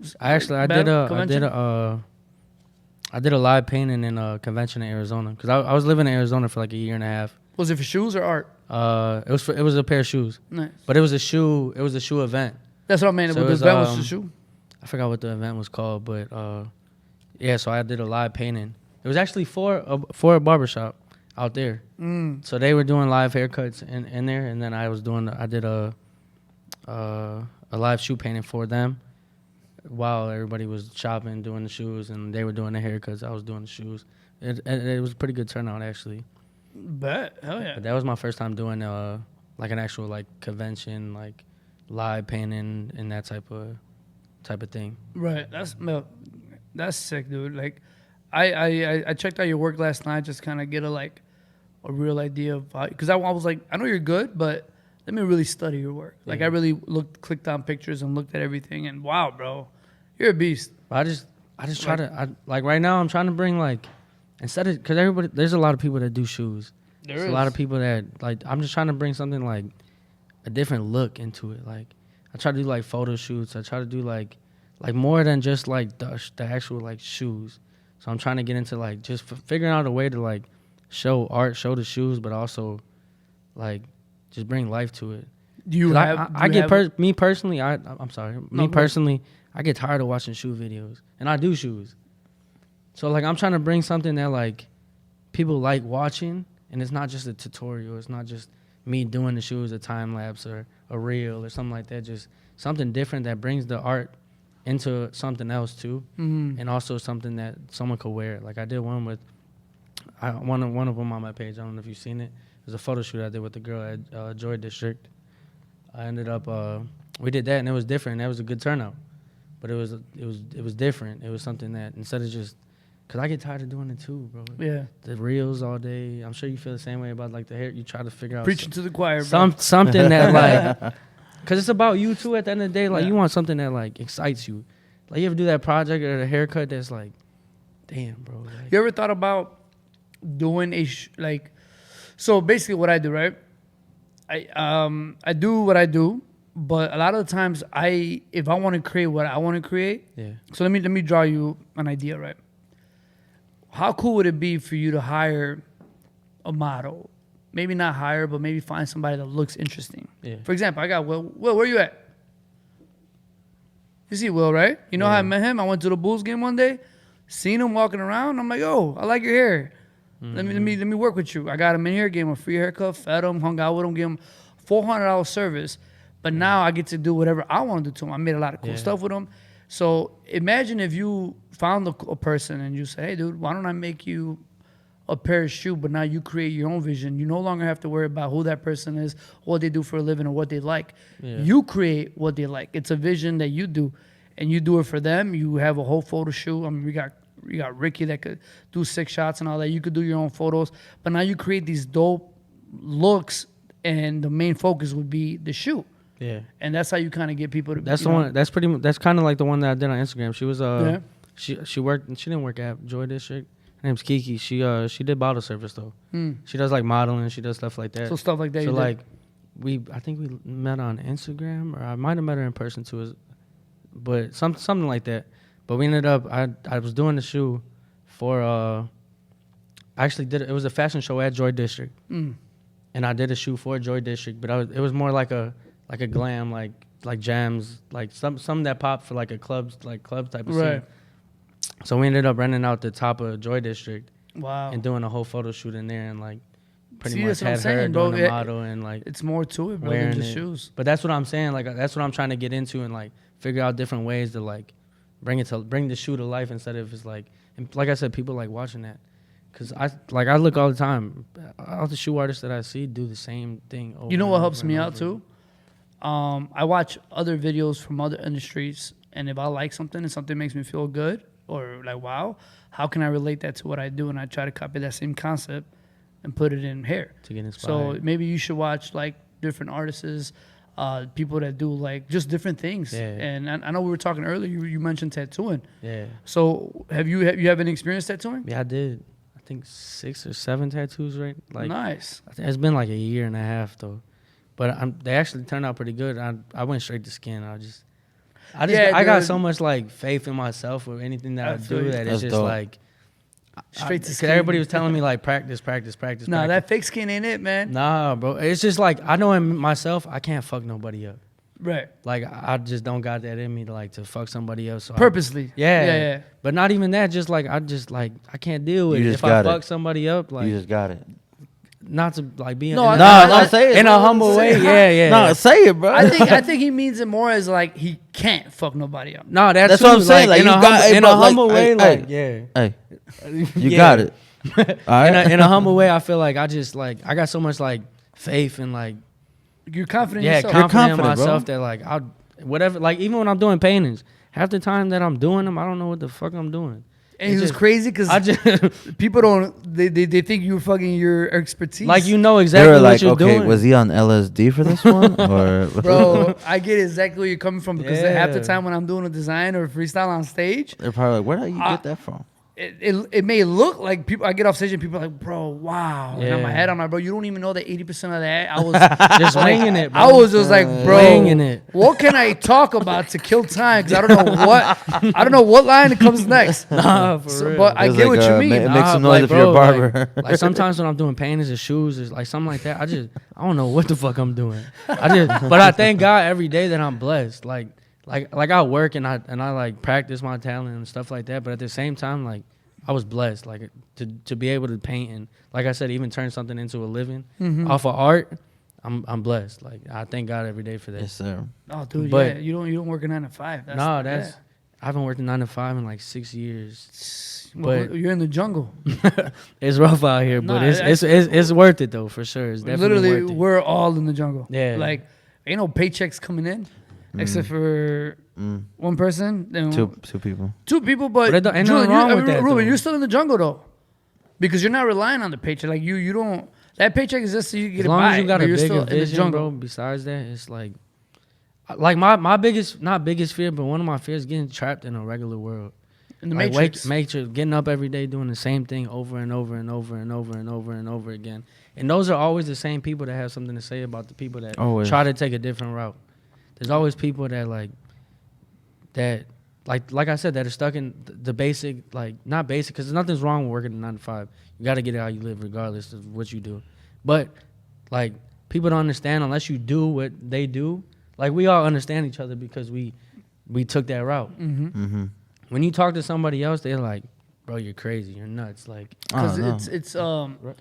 I did a live painting in a convention in Arizona because I was living in Arizona for like a year and a half. Was it for shoes or art? It was a pair of shoes. Nice. But it was a shoe event. That's what I mean. So the event was the shoe. I forgot what the event was called, but so I did a live painting. It was actually for a barbershop out there. So they were doing live haircuts in there, and then I did a live shoe painting for them while everybody was shopping, doing the shoes, and they were doing the haircuts. I was doing the shoes. It was a pretty good turnout, actually. Bet. Hell yeah. But that was my first time doing like an actual like convention, like live painting and that type of thing. Right. That's sick, dude. Like I checked out your work last night, just kind of get a real idea of how, because I was like, I know you're good, but let me really study your work. Like I really clicked on pictures and looked at everything, and wow, bro, you're a beast. I just try to right now I'm trying to bring instead of, because there's a lot of people that do shoes. There's a lot of people that I'm just trying to bring something like a different look into it. Like I try to do photo shoots. I try to do like more than just the actual shoes. So I'm trying to get into just figuring out a way to show art, show the shoes, but also just bring life to it. Do you have? Me personally, I'm sorry. Me personally, I get tired of watching shoe videos, and I do shoes. So I'm trying to bring something that people like watching, and it's not just a tutorial. It's not just me doing the shoes, a time lapse or a reel or something like that. Just something different that brings the art into something else too, and also something that someone could wear. I did one with one of them on my page. I don't know if you've seen it. It was a photo shoot I did with the girl at Joy District. I ended up we did that and it was different. That was a good turnout, but it was different. It was something that instead of just because I get tired of doing it too, bro. Yeah. The reels all day. I'm sure you feel the same way about like the hair. You try to figure out Preaching to the choir, bro. something that like, because it's about you too. At the end of the day, like you want something that like excites you. Like you ever do that project or the haircut that's like, damn, bro. Like, You ever thought about doing so basically what I do, right? I do what I do, but a lot of the times if I want to create what I want to create. yeah, So let me draw you an idea, right? How cool would it be for you to hire a model? Maybe not hire, but maybe find somebody that looks interesting. Yeah. For example, I got Will. Will, where you at? You see Will, right? You know how I met him? I went to the Bulls game one day, seen him walking around. I'm like, yo, I like your hair. Let me work with you. I got him in here, gave him a free haircut, fed him, hung out with him, gave him $400 service. But now I get to do whatever I want to do to him. I made a lot of cool stuff with him. So imagine if you found a person and you say, hey, dude, why don't I make you a pair of shoes, but now you create your own vision. You no longer have to worry about who that person is, what they do for a living, or what they like. Yeah. You create what they like. It's a vision that you do, and you do it for them. You have a whole photo shoot. I mean, we got Ricky that could do 6 shots and all that. You could do your own photos, but now you create these dope looks, and the main focus would be the shoot. yeah. And that's how you kind of get people to. That's the one. That's pretty. That's kind of like the one that I did on Instagram. She was Yeah. She worked. She didn't work at Joy District. Her name's Kiki. She did bottle service though. She does like modeling. She does stuff like that. So stuff like that. So you like, I think we met on Instagram, or I might have met her in person too, but something like that. But we ended up. I was doing the shoe for. I actually did it. It was a fashion show at Joy District, and I did a shoe for Joy District. But it was more like a glam, like jams, like some that pop for like a club type of Right. scene. So we ended up renting out the top of Joy District Wow. and doing a whole photo shoot in there, and like pretty See, much that's what I'm had her saying, bro. doing the model and like It's more to it, bro, than wearing just it. shoes. But that's what I'm saying. Like that's what I'm trying to get into and like figure out different ways to like bring the shoe to life instead of it's like, and like I said, people like watching that. Cause I look all the time. All the shoe artists that I see do the same thing. Over You know and what over helps and me out over. too? I watch other videos from other industries, and if I like something and something makes me feel good or like, wow, how can I relate that to what I do? And I try to copy that same concept and put it in hair. To get So inspired. maybe you should watch like different artists, people that do like just different things. Yeah. And I know we were talking earlier. You mentioned tattooing. Yeah. So have you have any experience tattooing? Yeah, I did. I think 6 or 7 tattoos, right? Like Nice. I think it's been like a year and a half though, but they actually turned out pretty good. I went straight to skin. Yeah, I got dude. so much like faith in myself or anything that I I feel do you. that That's it's just dope. like Straight to Because skin. everybody was telling me like practice. Nah, practice. that fake skin ain't it, man. Nah, bro. It's just like I know in myself I can't fuck nobody up. Right. Like I just don't got that in me to fuck somebody else. So Purposely. yeah. But not even that. Just like I can't deal with You it. just If I got it. fuck somebody up, like You just got it. not to like be No, in, I- say it. in bro. a humble Say way. it. Yeah. No, say it, bro. I think he means it more as like he can't fuck nobody up. No, That's what I'm saying. Like, in you a got- humble, hey, in bro, a like, humble way, hey, like hey. yeah. Hey, you Yeah. got it. All right. In a humble way, I feel like I just like I got so much like faith and like You're confident in yeah, yourself. confident in confident, bro. myself that like I'll whatever. Like even when I'm doing paintings, half the time that I'm doing them, I don't know what the fuck I'm doing. And it was just- crazy because I just people don't they think you're fucking your expertise. like you know They exactly were what like, you're okay, doing. was he on LSD for this one? Or Bro, I get exactly where you're coming from because half the Yeah. time when I'm doing a design or freestyle on stage, they're probably like, where did you get that from? it may look like people. I get off stage and people are like, bro, wow. And in my Yeah. head, I'm like, bro, you don't even know that 80% of that I was just winging it, bro. I was just like, bro, Winging it. what can I talk about to kill time? Because I don't know what line comes next. Nah, for So- real. but I It's get like, what you mean. Make some Nah, noise if you're a bro, barber. Like sometimes when I'm doing paintings or shoes, it's like something like that. I don't know what the fuck I'm doing. But I thank God every day that I'm blessed. Like I work and I like practice my talent and stuff like that. But at the same time, like I was blessed, like to be able to paint and like I said, even turn something into a living off of art. I'm blessed. Like I thank God every day for that. Yes, sir. Oh, dude, But- yeah, you don't work a 9 to 5. That's, No, that's yeah. I haven't worked a 9 to 5 in like 6 years. Well, But you're in the jungle. it's rough out here, but Nah, it's worth it though for sure. It's definitely Literally, worth it. we're all in the jungle. Yeah. Like, ain't no paychecks coming in, except for one person. Then Two people. Two people, but But ain't Julian, nothing wrong with that, Ruben, though. you're still in the jungle though, because you're not relying on the paycheck. Like you don't. That paycheck is just so you get As it long by. as you got but a you're bigger still in the vision, jungle. bro. Besides that, it's like my biggest, not biggest fear, but one of my fears is getting trapped in a regular world. In the Like Matrix. getting up every day doing the same thing over and over and over and over and over and over again. And those are always the same people that have something to say about the people that Always. try to take a different route. There's always people that like I said, that are stuck in the basic, like not basic, because nothing's wrong with working a 9 to 5. You got to get it how you live regardless of what you do. But like people don't understand unless you do what they do. Like we all understand each other because we took that route. Mm-hmm. When you talk to somebody else, they're like, "Bro, you're crazy. You're nuts." Like, Because Oh, no. it's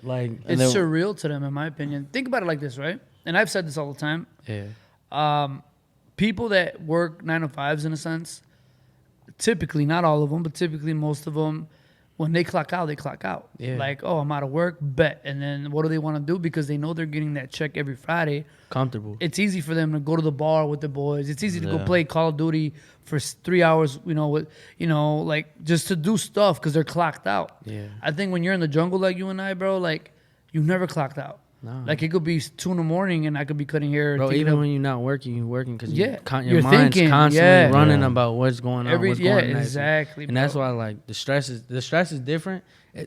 like, And it's then- surreal to them, in my opinion. Think about it like this, right? And I've said this all the time. yeah, People that work 9 to 5s, in a sense, typically, not all of them, but typically most of them, when they clock out, they clock out. Yeah. Like, oh, I'm out of work, bet. And then what do they want to do? Because they know they're getting that check every Friday. comfortable. It's easy for them to go to the bar with the boys. It's easy to go Yeah. play Call of Duty for 3 hours, like just to do stuff because they're clocked out. Yeah. I think when you're in the jungle like you and I, bro, like you never clocked out. No. Like it could be 2 a.m. and I could be cutting hair. Bro, thinking even of when you're not working, you're working because Yeah, your you're mind's thinking, constantly yeah. running Yeah. about what's going on, what's yeah, going next. exactly. And that's bro. why like the stress is different.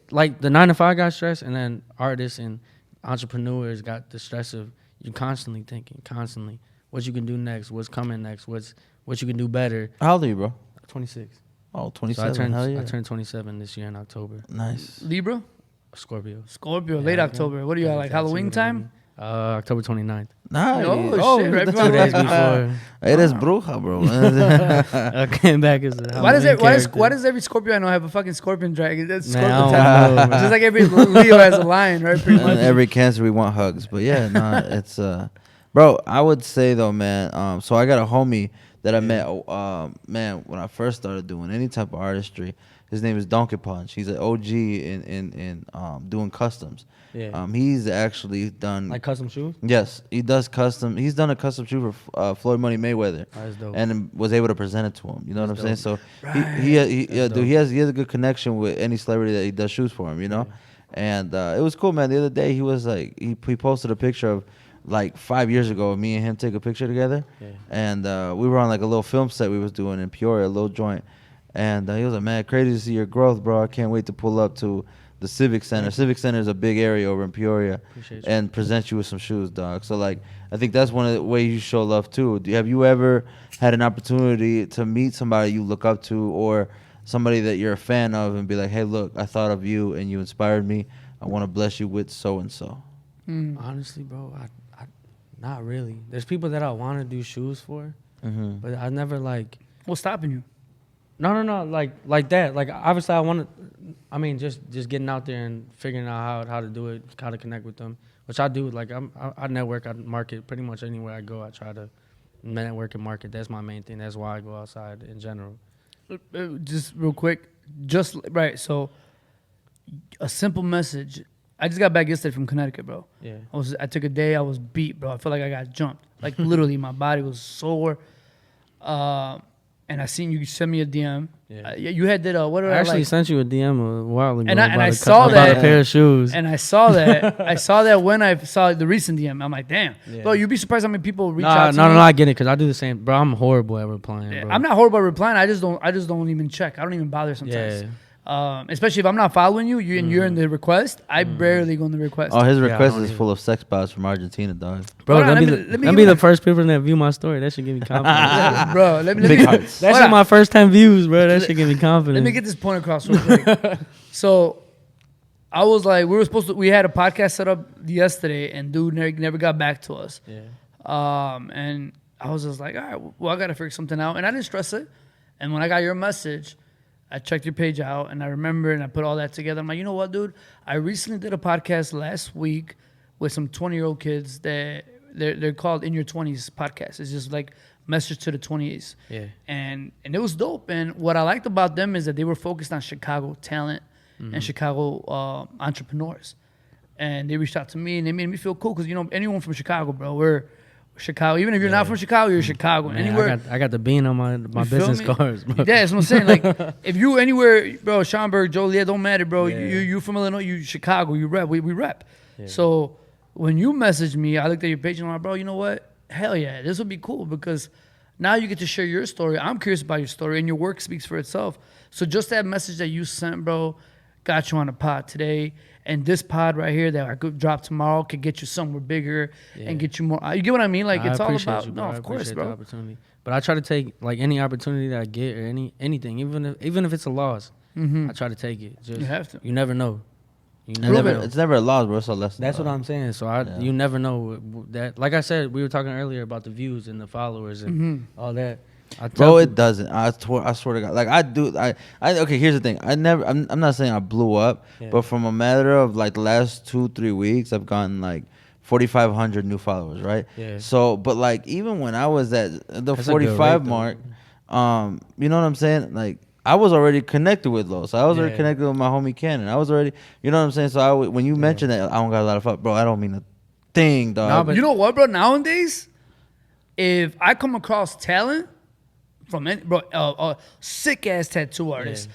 Like the 9 to 5 got stress, and then artists and entrepreneurs got the stress of you're constantly thinking, constantly what you can do next, what's coming next, what you can do better. How old are you, bro? 26. Oh, So 27. Hell yeah. I turned 27 this year in October. Nice. Libra, Scorpio. Scorpio, Yeah, late I October. What do you got, like Halloween time? October 29th. Nice. Oh, shit, right that's 2 days before. Eres bruja, bro. I came back as a Why does Halloween why does every Scorpio I know have a fucking scorpion dragon? That's Man, scorpion I tattoo. don't know, Just like every Leo has a lion, right? Pretty much. And every Cancer, we want hugs. But yeah, no, it's bro. I would say though, man. So I got a homie that I met. Man, when I first started doing any type of artistry, his name is Donkey Punch. He's an OG in doing customs. Yeah. He's actually done Like custom shoes? Yes, he does custom. He's done a custom shoe for Floyd Money Mayweather, That's dope. and was able to present it to him. You know what I'm That's saying? So Right. That's dude, he has a good connection with any celebrity that he does shoes for him. You know, and it was cool, man. The other day he was like he posted a picture of like 5 years ago of me and him take a picture together, Yeah. and we were on like a little film set we was doing in Peoria, a little joint, and he was like, "Man, crazy to see your growth, bro. I can't wait to pull up to the Civic Center. Civic Center is a big area over in Peoria, Appreciate you. and present you with some shoes, dog." So like, I think that's one of the ways you show love too. Have you ever had an opportunity to meet somebody you look up to, or somebody that you're a fan of, and be like, "Hey, look, I thought of you, and you inspired me. I want to bless you with so and so." Honestly, bro, I not really. There's people that I want to do shoes for, Mm-hmm. but I never like. What's stopping you? No, like that. Like obviously, I want to. I mean, just getting out there and figuring out how to do it, how to connect with them, which I do. Like I network, I market pretty much anywhere I go. I try to network and market. That's my main thing. That's why I go outside in general. Just real quick, just right. So, a simple message. I just got back yesterday from Connecticut, bro. Yeah. I took a day. I was beat, bro. I felt like I got jumped. Like literally, my body was sore. And I seen you send me a DM. Yeah. You had did what did I I actually like? sent you a DM a while ago. And I about saw about that. a pair of shoes. And I saw that. I saw that when I saw the recent DM. I'm like, damn, Yeah. bro. You'd be surprised how many people reach No, out to me. I get it because I do the same. Bro, I'm horrible at replying. Yeah, Bro. I'm not horrible at replying. I just don't even check. I don't even bother sometimes. Yeah. Especially if I'm not following you, and you're in the request. I barely go in the request. Oh, his Yeah, I request don't is even- full of sex bots from Argentina, dog. Bro, Hold on, let let me me give be you the my- first people that view my story. That should give me confidence. Bro, let me Big hearts. That Hold shit on. my first 10 views, bro. That should give me confidence. Let me get this point across real quick. So, I was like, we had a podcast set up yesterday, and dude never got back to us. Yeah. And I was just like, all right, well, I gotta figure something out, and I didn't stress it. And when I got your message, I checked your page out, and I remember, and I put all that together. I'm like, you know what, dude? I recently did a podcast last week with some 20-year-old kids that they're called In Your 20s podcast. It's just like message to the 28s. Yeah. And it was dope. And what I liked about them is that they were focused on Chicago talent and Chicago entrepreneurs. And they reached out to me and they made me feel cool because, you know, anyone from Chicago, bro, we're Chicago. Even if you're not from Chicago, you're Chicago. Man, Anywhere. I got the bean on my business me? cards, bro. Yeah, that's what I'm saying. Like, if you anywhere, bro, Schaumburg, Joliet, don't matter, bro. Yeah. You from Illinois, you Chicago, you rep. We rep. Yeah. So when you messaged me, I looked at your page and I'm like, bro, you know what? Hell yeah, this would be cool because now you get to share your story. I'm curious about your story, and your work speaks for itself. So just that message that you sent, bro, got you on the pod today. And this pod right here that I could drop tomorrow could get you somewhere bigger and get you more. You get what I mean? Like, it's all about. You, no, of course, bro. The opportunity. But I try to take like any opportunity that I get or anything, even if it's a loss. I try to take it. Just, You have to. You never know. You never know. It's never a loss, bro. It's a lesson. That's what I'm saying. So you never know that. Like I said, we were talking earlier about the views and the followers and all that. Bro, it doesn't. I swear to God. Like I do. Okay. Here's the thing. I'm not saying I blew up, but from a matter of like the last 2-3 weeks, I've gotten like 4,500 new followers, right? Yeah. So, but like even when I was at the That's 45 mark, you know what I'm saying? Like I was already connected with Los. I was already connected with my homie Cannon. I was already, you know what I'm saying? So when you mentioned that I don't got a lot of followers, bro, I don't mean a thing, dog. Nah, but You know what, bro? Nowadays, if I come across talent from any, bro, sick ass tattoo artist,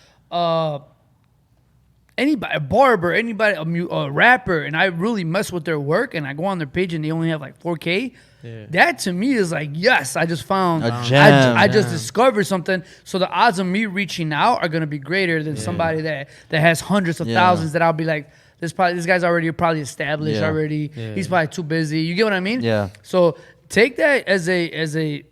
anybody, a barber, anybody, a rapper, and I really mess with their work, and I go on their page and they only have like 4K. That to me is like, yes, I just found a gem. I just discovered something. So the odds of me reaching out are gonna be greater than somebody that has hundreds of thousands. That I'll be like, this guy's already probably established already. He's probably too busy. You get what I mean? Yeah. So take that as a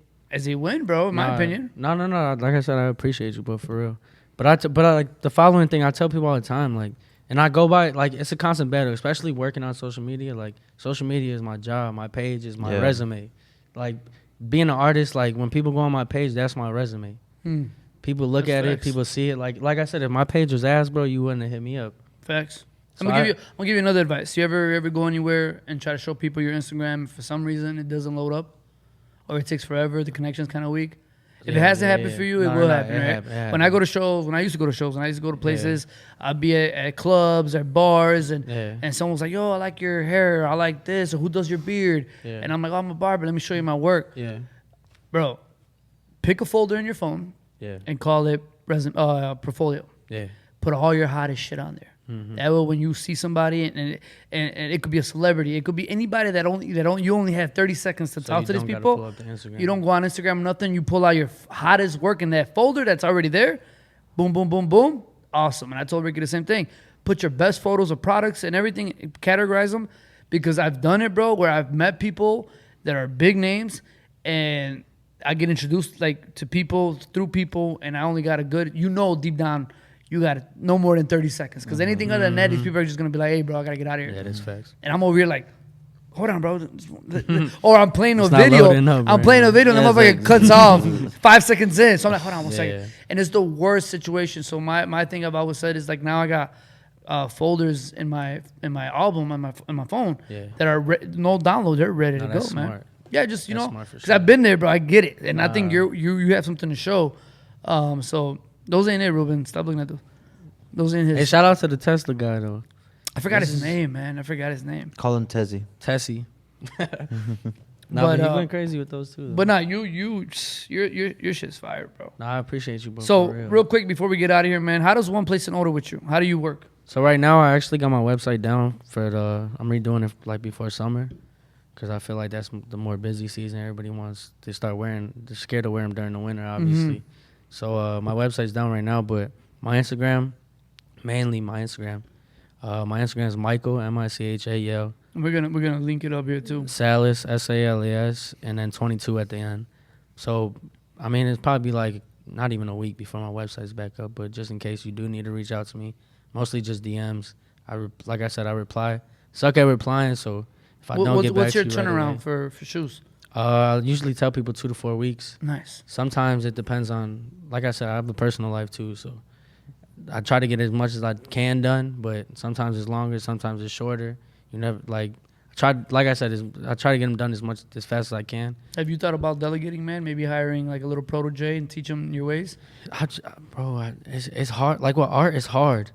win, bro. In my opinion. No. Like I said, I appreciate you, but for real. But I like the following thing I tell people all the time, like, and I go by like it's a constant battle, especially working on social media. Like social media is my job, my page is my resume. Like being an artist, like when people go on my page, that's my resume. People look at it, people see it. Like I said, if my page was ass, bro, you wouldn't have hit me up. Facts. So I'm gonna give you another advice. You ever go anywhere and try to show people your Instagram, and for some reason it doesn't load up, or it takes forever, the connection's kind of weak? If it hasn't happened for you, it will happen, right? When I go to shows, when I used to go to shows, when I used to go to places, I'd be at clubs, at bars, and someone was like, yo, I like your hair, I like this, or who does your beard? And I'm like, oh, I'm a barber, let me show you my work. Bro, pick a folder in your phone and call it portfolio. Put all your hottest shit on there. That way, when you see somebody, and it could be a celebrity, it could be anybody you only have 30 seconds to talk to these people. You don't go on Instagram, nothing. You pull out your hottest work in that folder that's already there. Boom, boom, boom, boom. Awesome. And I told Ricky the same thing. Put your best photos of products and everything, categorize them, because I've done it, bro. Where I've met people that are big names, and I get introduced like to people through people, and I only got a good, deep down. You got no more than 30 seconds. Because anything other than that, these people are just going to be like, hey, bro, I got to get out of here. Yeah, that's facts. And I'm over here like, hold on, bro. Or I'm playing a video. I'm playing a video and the motherfucker cuts off 5 seconds in. So I'm like, hold on one second. Yeah. And it's the worst situation. So my thing I've always said is like now I got folders in my album on my phone that are no download. They're ready to go, that's man. smart. Yeah, just, That's smart for because sure. I've been there, bro. I get it. And I think you have something to show. So those ain't it, Ruben. Stop looking at those. Those ain't his. Hey, shout out to the Tesla guy though. I forgot his name, man. I forgot his name. Call him Tezzy. Tessie. But, he went crazy with those two. Though. But your shit's fire, bro. I appreciate you, bro. So for real. real quick before we get out of here, man, how does one place an order with you? How do you work? So right now I actually got my website down for I'm redoing it like before summer, because I feel like that's the more busy season. Everybody wants to start wearing. They're scared to wear them during the winter, obviously. So my website's down right now, but my Instagram, mainly my Instagram. My Instagram is Michael MICHAEL. We're gonna link it up here too. Salas SALAS, and then 22 at the end. So I mean it's probably like not even a week before my website's back up, but just in case you do need to reach out to me, mostly just DMs. Like I said, I reply. Suck at replying, so if I don't get back what's to your you turnaround right away, for shoes? I usually tell people 2 to 4 weeks. Nice. Sometimes it depends on, like I said, I have a personal life too, so I try to get as much as I can done, but sometimes it's longer, sometimes it's shorter. You never, like, like I said, I try to get them done as fast as I can. Have you thought about delegating, man? Maybe hiring like a little protege and teach them your ways? It's hard. Like with art, it's hard.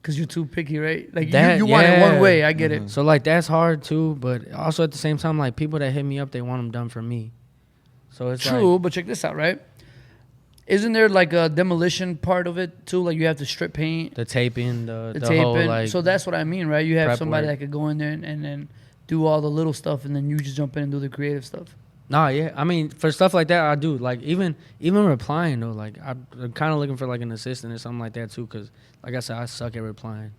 Because you're too picky, right? Like That- you want it yeah. one way. I get it. So like that's hard too, but also at the same time, like people that hit me up, they want them done for me. So it's True, like, but check this out, right? Isn't there like a demolition part of it too? Like you have to strip paint, the taping, the taping. whole like. So that's what I mean, right? You have prep somebody work. that could go in there and then do all the little stuff, and then you just jump in and do the creative stuff. Nah, yeah. I mean, for stuff like that, I do. Like even replying though, like I'm kind of looking for like an assistant or something like that too, because like I said, I suck at replying.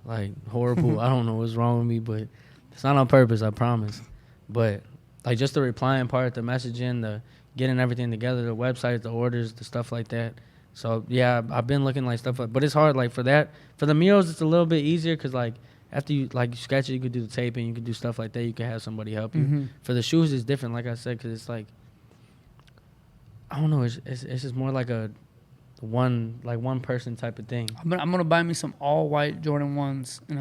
Like horrible. I don't know what's wrong with me, but it's not on purpose. I promise. But like just the replying part, the messaging, the getting everything together, the website, the orders, the stuff like that. So yeah, I've been looking like stuff like, but it's hard. Like for that, for the murals, it's a little bit easier because like after you like you sketch it, you could do the taping, you could do stuff like that. You could have somebody help you. Mm-hmm. For the shoes, it's different. Like I said, because it's like I don't know. It's just more like a one person type of thing. I'm gonna buy me some all white Jordan 1s, and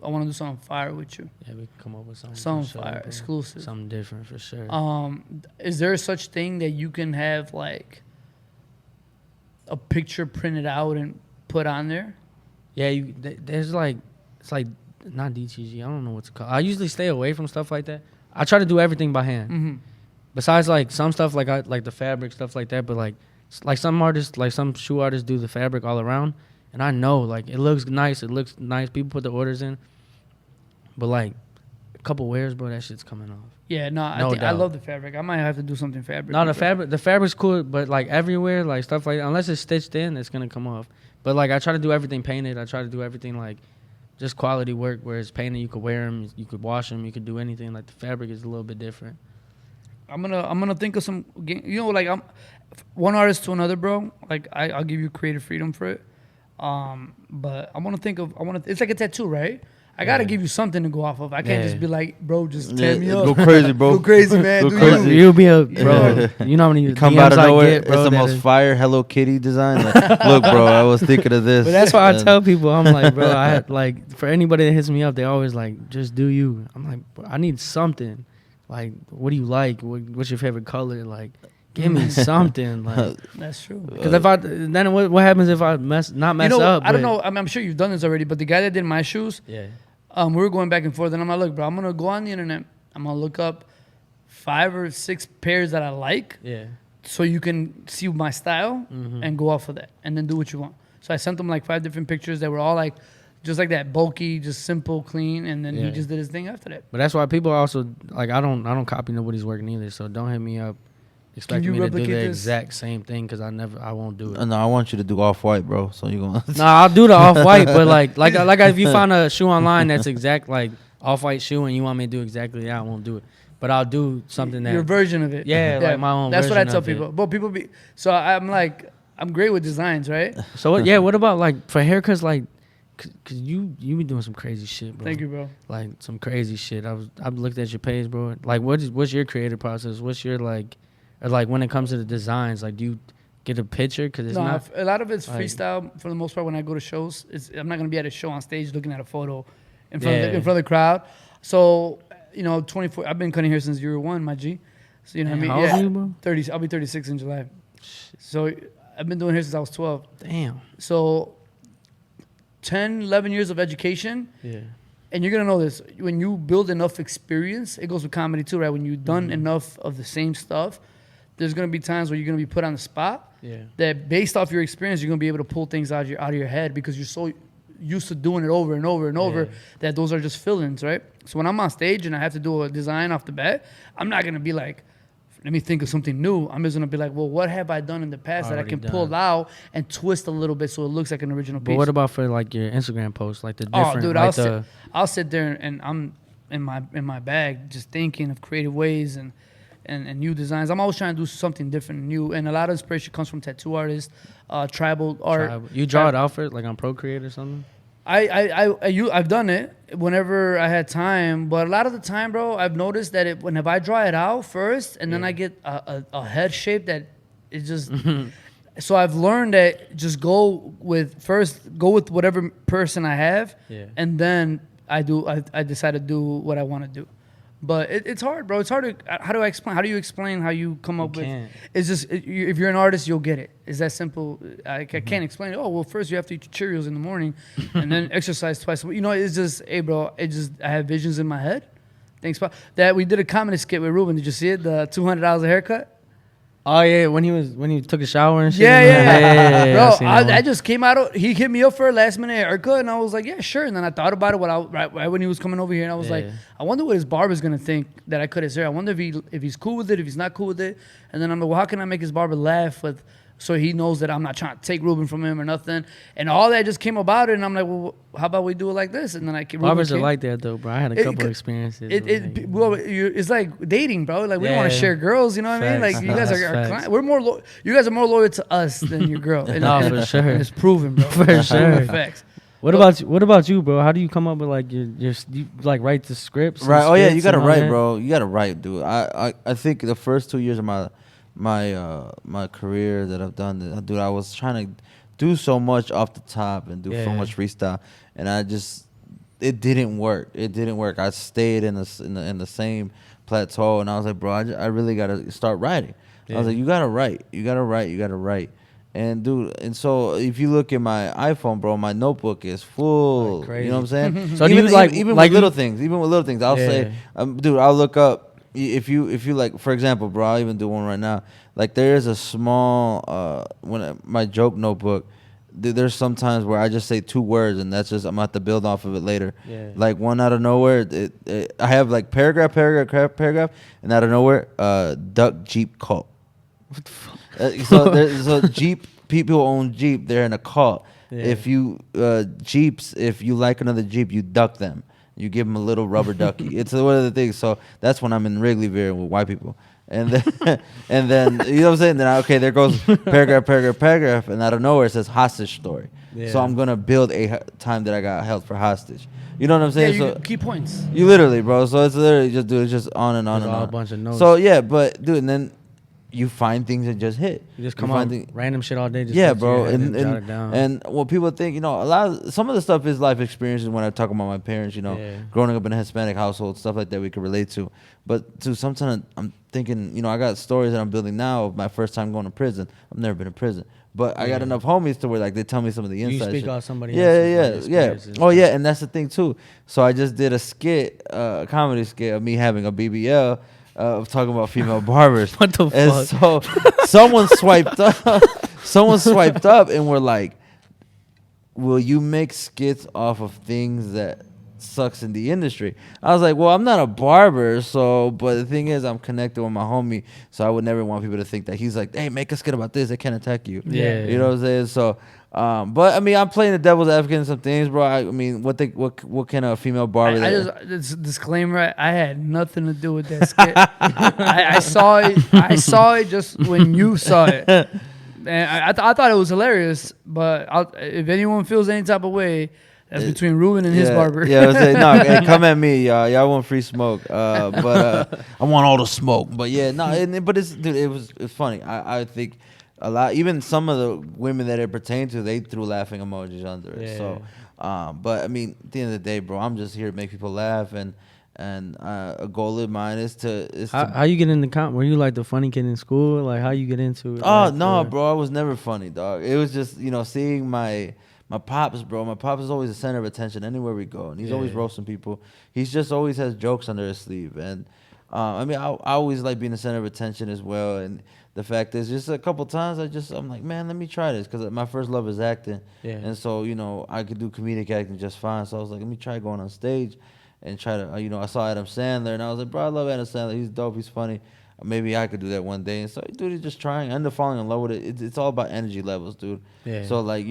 I want to do something fire with you. Yeah, we can come up with something. Something for sure, fire, bro. exclusive. Something different for sure. Is there such thing that you can have like a picture printed out and put on there? Yeah, there's like it's like not DTG. I don't know what's called. I usually stay away from stuff like that. I try to do everything by hand. Mm-hmm. Besides like some stuff like I like the fabric stuff like that, but like some artists, like some shoe artists do the fabric all around, and I know like it looks nice. People put the orders in, but like a couple wears, bro, that shit's coming off. Yeah, no, I doubt. love the fabric. I might have to do something fabric. No, the fabric's cool, but like everywhere, like stuff like unless it's stitched in, it's gonna come off. But like I try to do everything painted. I try to do everything like just quality work where it's painted. You could wear them, you could wash them, you could do anything. Like the fabric is a little bit different. I'm gonna think of some, like I'm one artist to another, bro. Like I'll give you creative freedom for it. But it's like a tattoo, right? I gotta give you something to go off of. I can't just be like, bro, just tear me up. Go crazy, bro. Go crazy, man. Go Do crazy. you. You'll be a bro. You know how many Come DMs out of I nowhere. get, bro. It's the that most is- fire Hello Kitty design. Like, look, bro, I was thinking of this. But that's why I And- tell people, I'm like, bro, I had like for anybody that hits me up, they always like, just do you. I'm like, bro, I need something. Like, what do you like? What's your favorite color? Like, give me something. Like, That's true. because if I then what happens if I mess up? I don't but- know. I'm sure you've done this already, but the guy that did my shoes, Yeah. we were going back and forth, and I'm like, look, bro, I'm gonna go on the internet. I'm gonna look up 5 or 6 pairs that I like, Yeah. so you can see my style and go off of that, and then do what you want. So I sent him like 5 different pictures that were all like, just like that, bulky, just simple, clean, and then he Yeah. just did his thing after that. But that's why people also like I don't copy nobody's work neither. So don't hit me up expecting you me to do the replicate this? exact same thing because I won't do it. No, I want you to do off-white, bro. So you gonna... No, I'll do the off white, but like if you find a shoe online that's exact like off white shoe and you want me to do exactly that, I won't do it. But I'll do something that Your version of it. Yeah, like my own That's what I version tell of it. people. But people be so I'm like, I'm great with designs, right? So what about like for haircuts like cause you be doing some crazy shit, bro. Thank you, bro. Like some crazy shit. I've looked at your page, bro. Like what's your creative process? What's your like or like when it comes to the designs, like do you get a picture? Cause it's not A lot of it's like- freestyle for the most part. When I go to shows, I'm not gonna be at a show on stage looking at a photo in front Yeah. of the crowd. So 24. I've been cutting hair since year 1, my G. So you know Damn, what I how mean? old are you, bro? 30. I'll be 36 in July. So I've been doing hair since I was 12. Damn. So 10, 11 years of education. Yeah. And you're gonna know this when you build enough experience. It goes with comedy too, right? When you've done enough of the same stuff, there's gonna be times where you're gonna be put on the spot. Yeah. That based off your experience, you're gonna be able to pull things out of your head because you're so used to doing it over and over and over Yeah. that those are just fill-ins, right? So when I'm on stage and I have to do a design off the bat, I'm not gonna be like, let me think of something new. I'm just gonna be like, well, what have I done in the past that I Already can done. pull out and twist a little bit so it looks like an original But piece? what about for like your Instagram posts, like the different, Oh, dude, like I'll sit there and I'm in my bag just thinking of creative ways and new designs. I'm always trying to do something different and new. And a lot of inspiration comes from tattoo artists, tribal art. you draw it out for it, like on Procreate or something? I've done it whenever I had time, but a lot of the time, bro, I've noticed that whenever I draw it out first and then I get a head shape that is just. So I've learned that just go with whatever person I have, Yeah. and then I decide to do what I want to do. But it's hard, bro. It's hard to. How do I explain? How do you explain how you come up with? can't. It's just if you're an artist, you'll get it. It's that simple. I can't explain it. Oh well, first you have to eat your Cheerios in the morning, and then exercise twice. You know, it's just, hey, bro. It just I have visions in my head. Thanks, Pop. That we did a comedy skit with Ruben. Did you see it? The $200 a haircut. Oh yeah, when he took a shower and shit. Yeah. Bro, seen that one. I just came out. He hit me up for a last minute haircut, and I was like, yeah, sure. And then I thought about it right when he was coming over here, and I was like, I wonder what his barber's gonna think that I cut his hair. I wonder if he's cool with it, if he's not cool with it. And then I'm like, well, how can I make his barber laugh so he knows that I'm not trying to take Ruben from him or nothing. And all that just came about it, and I'm like, well, how about we do it like this? And then barbers are like that though, bro. I had a couple experiences. It's like dating, bro. Like we don't want to share girls, you know what I mean? Like you guys are our clients. You guys are more loyal to us than your girl. No, for sure. And it's proven, bro. For sure. Facts. What about you, bro? How do you come up with like you like write the scripts? Right. Oh yeah, you gotta write, that? bro. You gotta write, dude. I think the first 2 years of my career that I've done, dude, I was trying to do so much off the top and do so much freestyle, and it didn't work. It didn't work. I stayed in the same plateau, and I was like, bro, I really gotta start writing. I was like, you gotta write. And dude, and so if you look at my iPhone, bro, my notebook is full. Like crazy. You know what I'm saying? So even with little things, I'll say, dude, I'll look up. If you like, for example, bro, I'll even do one right now. Like there is a small my joke notebook. There's sometimes where I just say 2 words, and that's just I'm gonna have to build off of it later. Yeah. Like one out of nowhere, I have like paragraph, and out of nowhere, duck Jeep cult. What the fuck? So Jeep people who own Jeep, they're in a cult. Yeah. If you Jeeps, if you like another Jeep, you duck them. You give them a little rubber ducky. It's one of the things. So that's when I'm in Wrigleyville with white people. And then, you know what I'm saying? Then, okay, there goes paragraph. And out of nowhere, it says hostage story. Yeah. So I'm going to build a time that I got held for hostage. You know what I'm saying? Yeah, so key points. You literally, bro. So it's literally just, dude, it's just on and on and on. A bunch of notes. So, yeah, but, dude, and then you find things that just hit. You just come up random shit all day. Just yeah, bro. And what people think, you know, some of the stuff is life experiences. When I talk about my parents, you know, growing up in a Hispanic household, stuff like that we can relate to. But to sometimes I'm thinking, you know, I got stories that I'm building now of my first time going to prison. I've never been in prison, but I got enough homies to where like they tell me some of the inside. You speak out somebody. Yeah. Oh yeah, and that's the thing too. So I just did a skit, a comedy skit of me having a BBL. Of talking about female barbers. What the fuck? And so someone swiped up and were like, will you make skits off of things that sucks in the industry? I was like, well, I'm not a barber, but the thing is I'm connected with my homie, so I would never want people to think that he's like, hey, make a skit about this, they can't attack you. Yeah. You know what I'm saying? So but I mean, I'm playing the devil's advocate in some things, bro. I mean, what can a female barber? This disclaimer: I had nothing to do with that skit. I saw it. I saw it just when you saw it, and I thought it was hilarious. But if anyone feels any type of way, that's between Ruben and his barber. Yeah, I was saying, no, hey, come at me, y'all. Y'all want free smoke, but I want all the smoke. But yeah, no, but it's funny. I think. A lot, even some of the women that it pertained to, they threw laughing emojis under it. Yeah. So, but I mean, at the end of the day, bro, I'm just here to make people laugh, and a goal of mine is to. How you get into comp? Were you like the funny kid in school? Like how you get into it? Oh no, bro, I was never funny, dog. It was just seeing my pops, bro. My pops is always the center of attention anywhere we go, and he's always roasting people. He's just always has jokes under his sleeve, and I mean, I always like being the center of attention as well, and. The fact is, just a couple times, I'm like, man, let me try this. Because my first love is acting. Yeah. And so, I could do comedic acting just fine. So I was like, let me try going on stage and try to, I saw Adam Sandler. And I was like, bro, I love Adam Sandler. He's dope. He's funny. Maybe I could do that one day. And so, dude, he's just trying. I ended up falling in love with it. It's all about energy levels, dude. Yeah. So, like,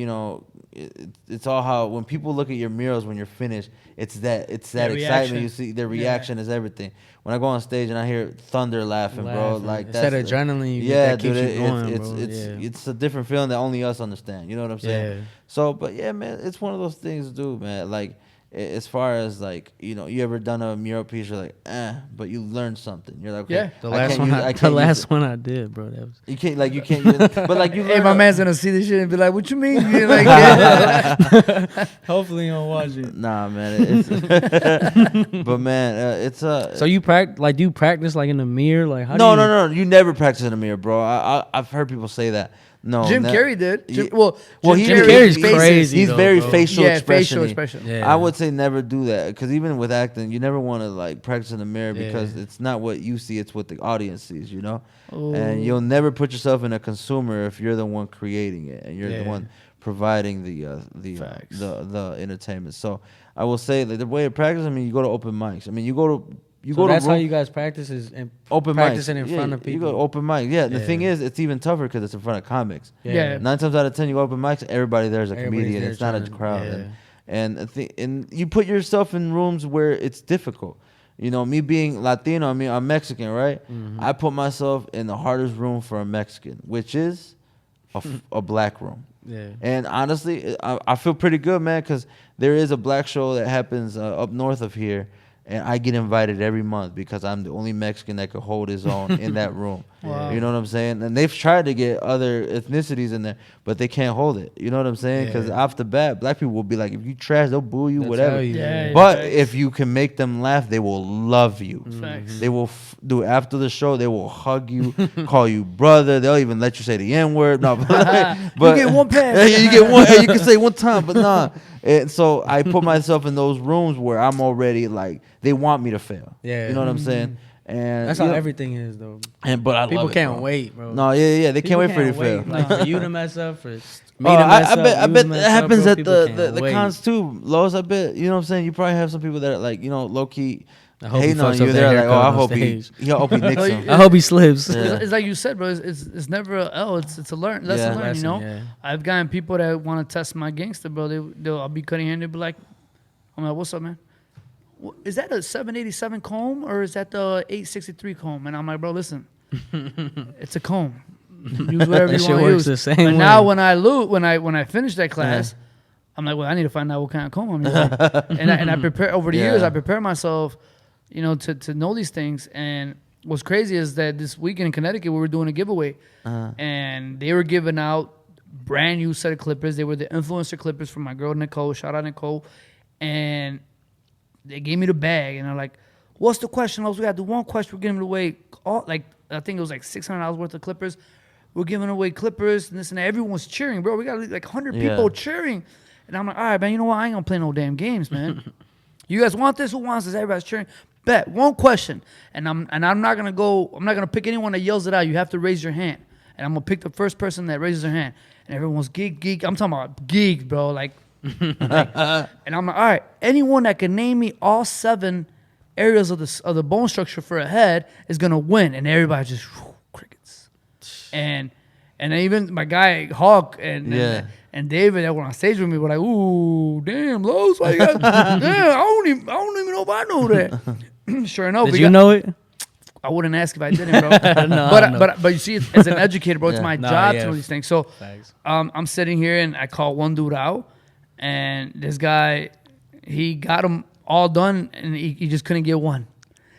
it's all how, when people look at your murals when you're finished, it's that excitement. Reaction. You see, their reaction is everything. When I go on stage and I hear thunder laughing, bro, like it's that adrenaline you get that keeps you going, it's a different feeling that only us understand. You know what I'm saying? Yeah. So, but yeah, man, it's one of those things, dude, man. Like, as far as like, you know, you ever done a mural piece, you're like, but you learned something. You're like, okay, Yeah. The I last can't one, use- I, I the can't use last it. one I did, bro. That was You can't but like you Hey, learn my a- man's gonna see this shit and be like, "What you mean?" You're like, yeah. hopefully you don't watch it. Nah, man. It's but man, it's So you do you practice like in the mirror? Like how no, do you, no, no. You never practice in the mirror, bro. I've heard people say that. No, Jim Carrey did. Yeah. Well, Jim Carrey's faces- crazy. He's though, very bro. facial Yeah, expression. facial expression. Yeah. I would say never do that because even with acting, you never want to like practice in the mirror because Yeah. it's not what you see; it's what the audience sees. You know, Ooh. and you'll never put yourself in a consumer if you're the one creating it and you're the Yeah. one providing the entertainment. So I will say that the way to practice, I mean, you go to open mics. I mean, you go So that's how room- you guys practice is in open practicing mics. in front of You people. go open mic. Yeah. The Yeah. thing is, it's even tougher because it's in front of comics. Yeah. 9 times out of 10, you go open mics, everybody there's a Everybody's comedian. there It's not a trying to- crowd. yeah. And you put yourself in rooms where it's difficult. You know, me being Latino, I mean, I'm Mexican, right? Mm-hmm. I put myself in the hardest room for a Mexican, which is a black room. Yeah. And honestly, I feel pretty good, man, because there is a black show that happens up north of here, and I get invited every month because I'm the only Mexican that could hold his own in that room. Wow. You know what I'm saying? And they've tried to get other ethnicities in there, but they can't hold it. You know what I'm saying? Because Yeah. off the bat, black people will be like, if you trash, they'll boo you, They'll whatever. tell you, Yeah. But Facts. if you can make them laugh, they will love you. Facts. They will do after the show. They will hug you, call you brother. They'll even let you say the N word. No, but You get one pass. Yeah, you get one. You can say one time, but nah. And so I put myself in those rooms where I'm already like they want me to fail. Yeah. You know what I'm saying? And That's you how know, everything is though. But I People love it, can't bro. wait, bro. No, yeah. They can't People wait for you to fail. Like No. for you to mess up, for me Oh, to mess I up. bet you to that mess up, happens bro. at People the can't wait. cons too, Lowe's. I bet, you know what I'm saying? You probably have some people that are like, you know, low key I hope he hating on fucks you. up that They're like, haircut oh, I on hope he stage. nicks him. I hope he slips. Yeah. It's like you said, bro. It's never a L. It's a lesson Yeah. learned. You know, Lesson, yeah. I've gotten people that want to test my gangster, bro. I'll be cutting hair and they'll be like, I'm like, what's up, man? Is that a 787 comb or is that the 863 comb? And I'm like, bro, listen, it's a comb. Use whatever That you shit want to works use. the same But way. now when I finish that class, I'm like, well, I need to find out what kind of comb I'm using. and I prepare over the years. Yeah. I prepare myself, you know, to know these things. And what's crazy is that this weekend in Connecticut we were doing a giveaway, and they were giving out brand new set of clippers. They were the influencer clippers from my girl Nicole. Shout out Nicole, and they gave me the bag, and they're like, "What's the question? We got the one question. We're giving it away. All like I think it was like $600 worth of clippers. We're giving away clippers and this and that. Everyone's cheering, bro. We got like 100 people Yeah. cheering, and I'm like, all right, man. You know what? I ain't gonna play no damn games, man. You guys want this? Who wants this? Everybody's cheering. Bet one question, and I'm not gonna go. I'm not gonna pick anyone that yells it out. You have to raise your hand, and I'm gonna pick the first person that raises their hand, and everyone's geek. I'm talking about geek, bro. Like, and I'm like, all right, anyone that can name me all 7 areas of the bone structure for a head is gonna win, and everybody just crickets. And even my guy Hawk Yeah. and David that were on stage with me were like, "Ooh, damn, Lowe's, why you got? Damn, I don't even know if I know that." Sure enough, Did you know it? I wouldn't ask if I didn't, bro. No, but you see, as an educator, bro, it's Yeah. my Nah, job yeah. to know these things. So Facts. I'm sitting here and I call one dude out, and this guy, he got them all done, and he just couldn't get one.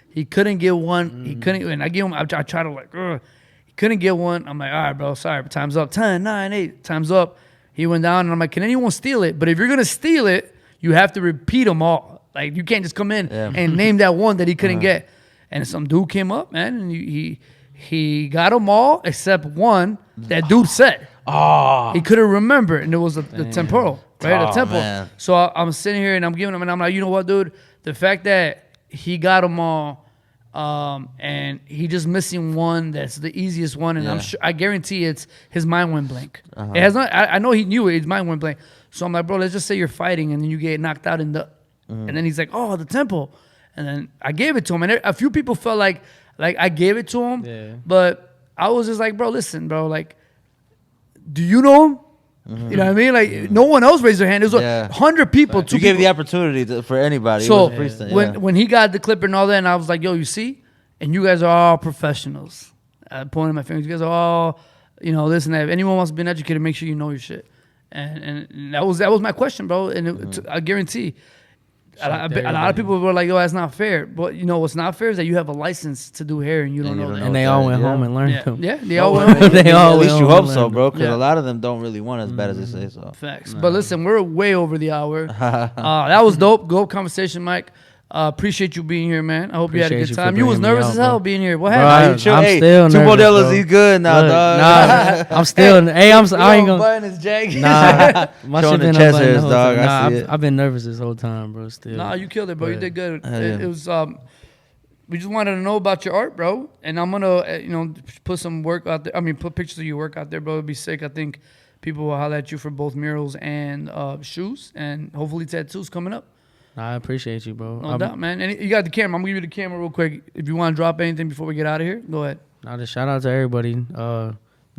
He couldn't get one. He couldn't, and I give him. I try to like, ugh. He couldn't get one. I'm like, all right, bro, sorry, but time's up. 10, 9, 8, time's up. He went down, and I'm like, can anyone steal it? But if you're gonna steal it, you have to repeat them all. Like you can't just come in and name that one that he couldn't get. And some dude came up, man, and he got them all except one that dude said. Oh, He couldn't remember, and it was the temporal, right? The Oh, temple. man. So I'm sitting here and I'm giving him, and I'm like, you know what, dude? The fact that he got them all, and he just missing one that's the easiest one, and Yeah. I'm sure, I guarantee it's his mind went blank. It has not. I know he knew it. His mind went blank. So I'm like, bro, let's just say you're fighting, and then you get knocked out in the, and then he's like, oh, the temple, and then I gave it to him, and a few people felt like I gave it to him, Yeah. but I was just like, bro, listen, bro, like, do you know him? You know what I mean? Like no one else raised their hand. There was Yeah. 100 people. you gave the opportunity for anybody. So it was a freestyle, when he got the clipper and all that, and I was like, yo, you see, and you guys are all professionals. I pointed my fingers. You guys are all, you know, this and that. If anyone wants to be an educator, make sure you know your shit. And that was my question, bro. And I guarantee, a lot of people were like, "Yo, that's not fair." But you know what's not fair is that you have a license to do hair and you don't And you know don't that. And they all went home and learned Yeah, them. yeah, they all went Well, home. They all at least went you home hope and so, learned bro, because Yeah. a lot of them don't really want as bad as they say. So Facts. But listen, we're way over the hour. That was dope. Dope conversation, Mike. Appreciate you being here, man. I hope you had a Appreciate good you for time. You was bringing me nervous out, as hell bro. being here. What Bro, happened? you chill. I'm Hey, still two nervous, Modelo's, bro. he's good now, Look, dog. Nah, I'm still. Hey, I ain't gonna. Button is jagged. Nah, my Showing shit the been chest unbuttoned hairs, the whole dog. time. I Nah, see it. I've been nervous this whole time, bro. Still. Nah, you killed it, bro. You But- did good. Yeah. It was we just wanted to know about your art, bro. And I'm gonna put some work out there. I mean, put pictures of your work out there, bro. It'd be sick. I think people will holler at you for both murals and shoes, and hopefully tattoos coming up. Nah, I appreciate you, bro. No doubt, man. And you got the camera. I'm gonna give you the camera real quick. If you want to drop anything before we get out of here, go ahead. Nah, just shout out to everybody.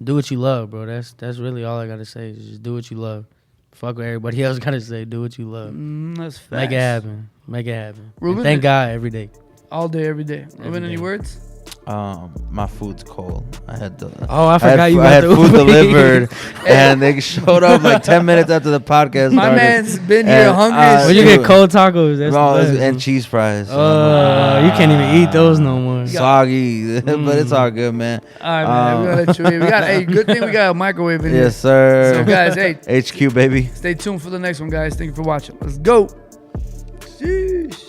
Do what you love, bro. That's really all I gotta say. Is just do what you love. Fuck what everybody else gotta say. Do what you love. That's facts. Make it happen. Make it happen. Ruben, And thank God every day. all day, every day. Ruben, any day. words? My food's cold. I had the. Oh, I forgot you I got had the food Uber delivered, Eats. and they showed up like 10 minutes after the podcast My started. man's been here And, hungry uh, as When you shit. get cold tacos, that's Bro, the best. and cheese fries. You can't even eat those no more. Soggy, but it's all good, man. All right, man. We're gonna let you in. We got hey, good thing we got a microwave in here. Yes, sir. So guys, hey, HQ, baby. stay tuned for the next one, guys. Thank you for watching. Let's go. Sheesh.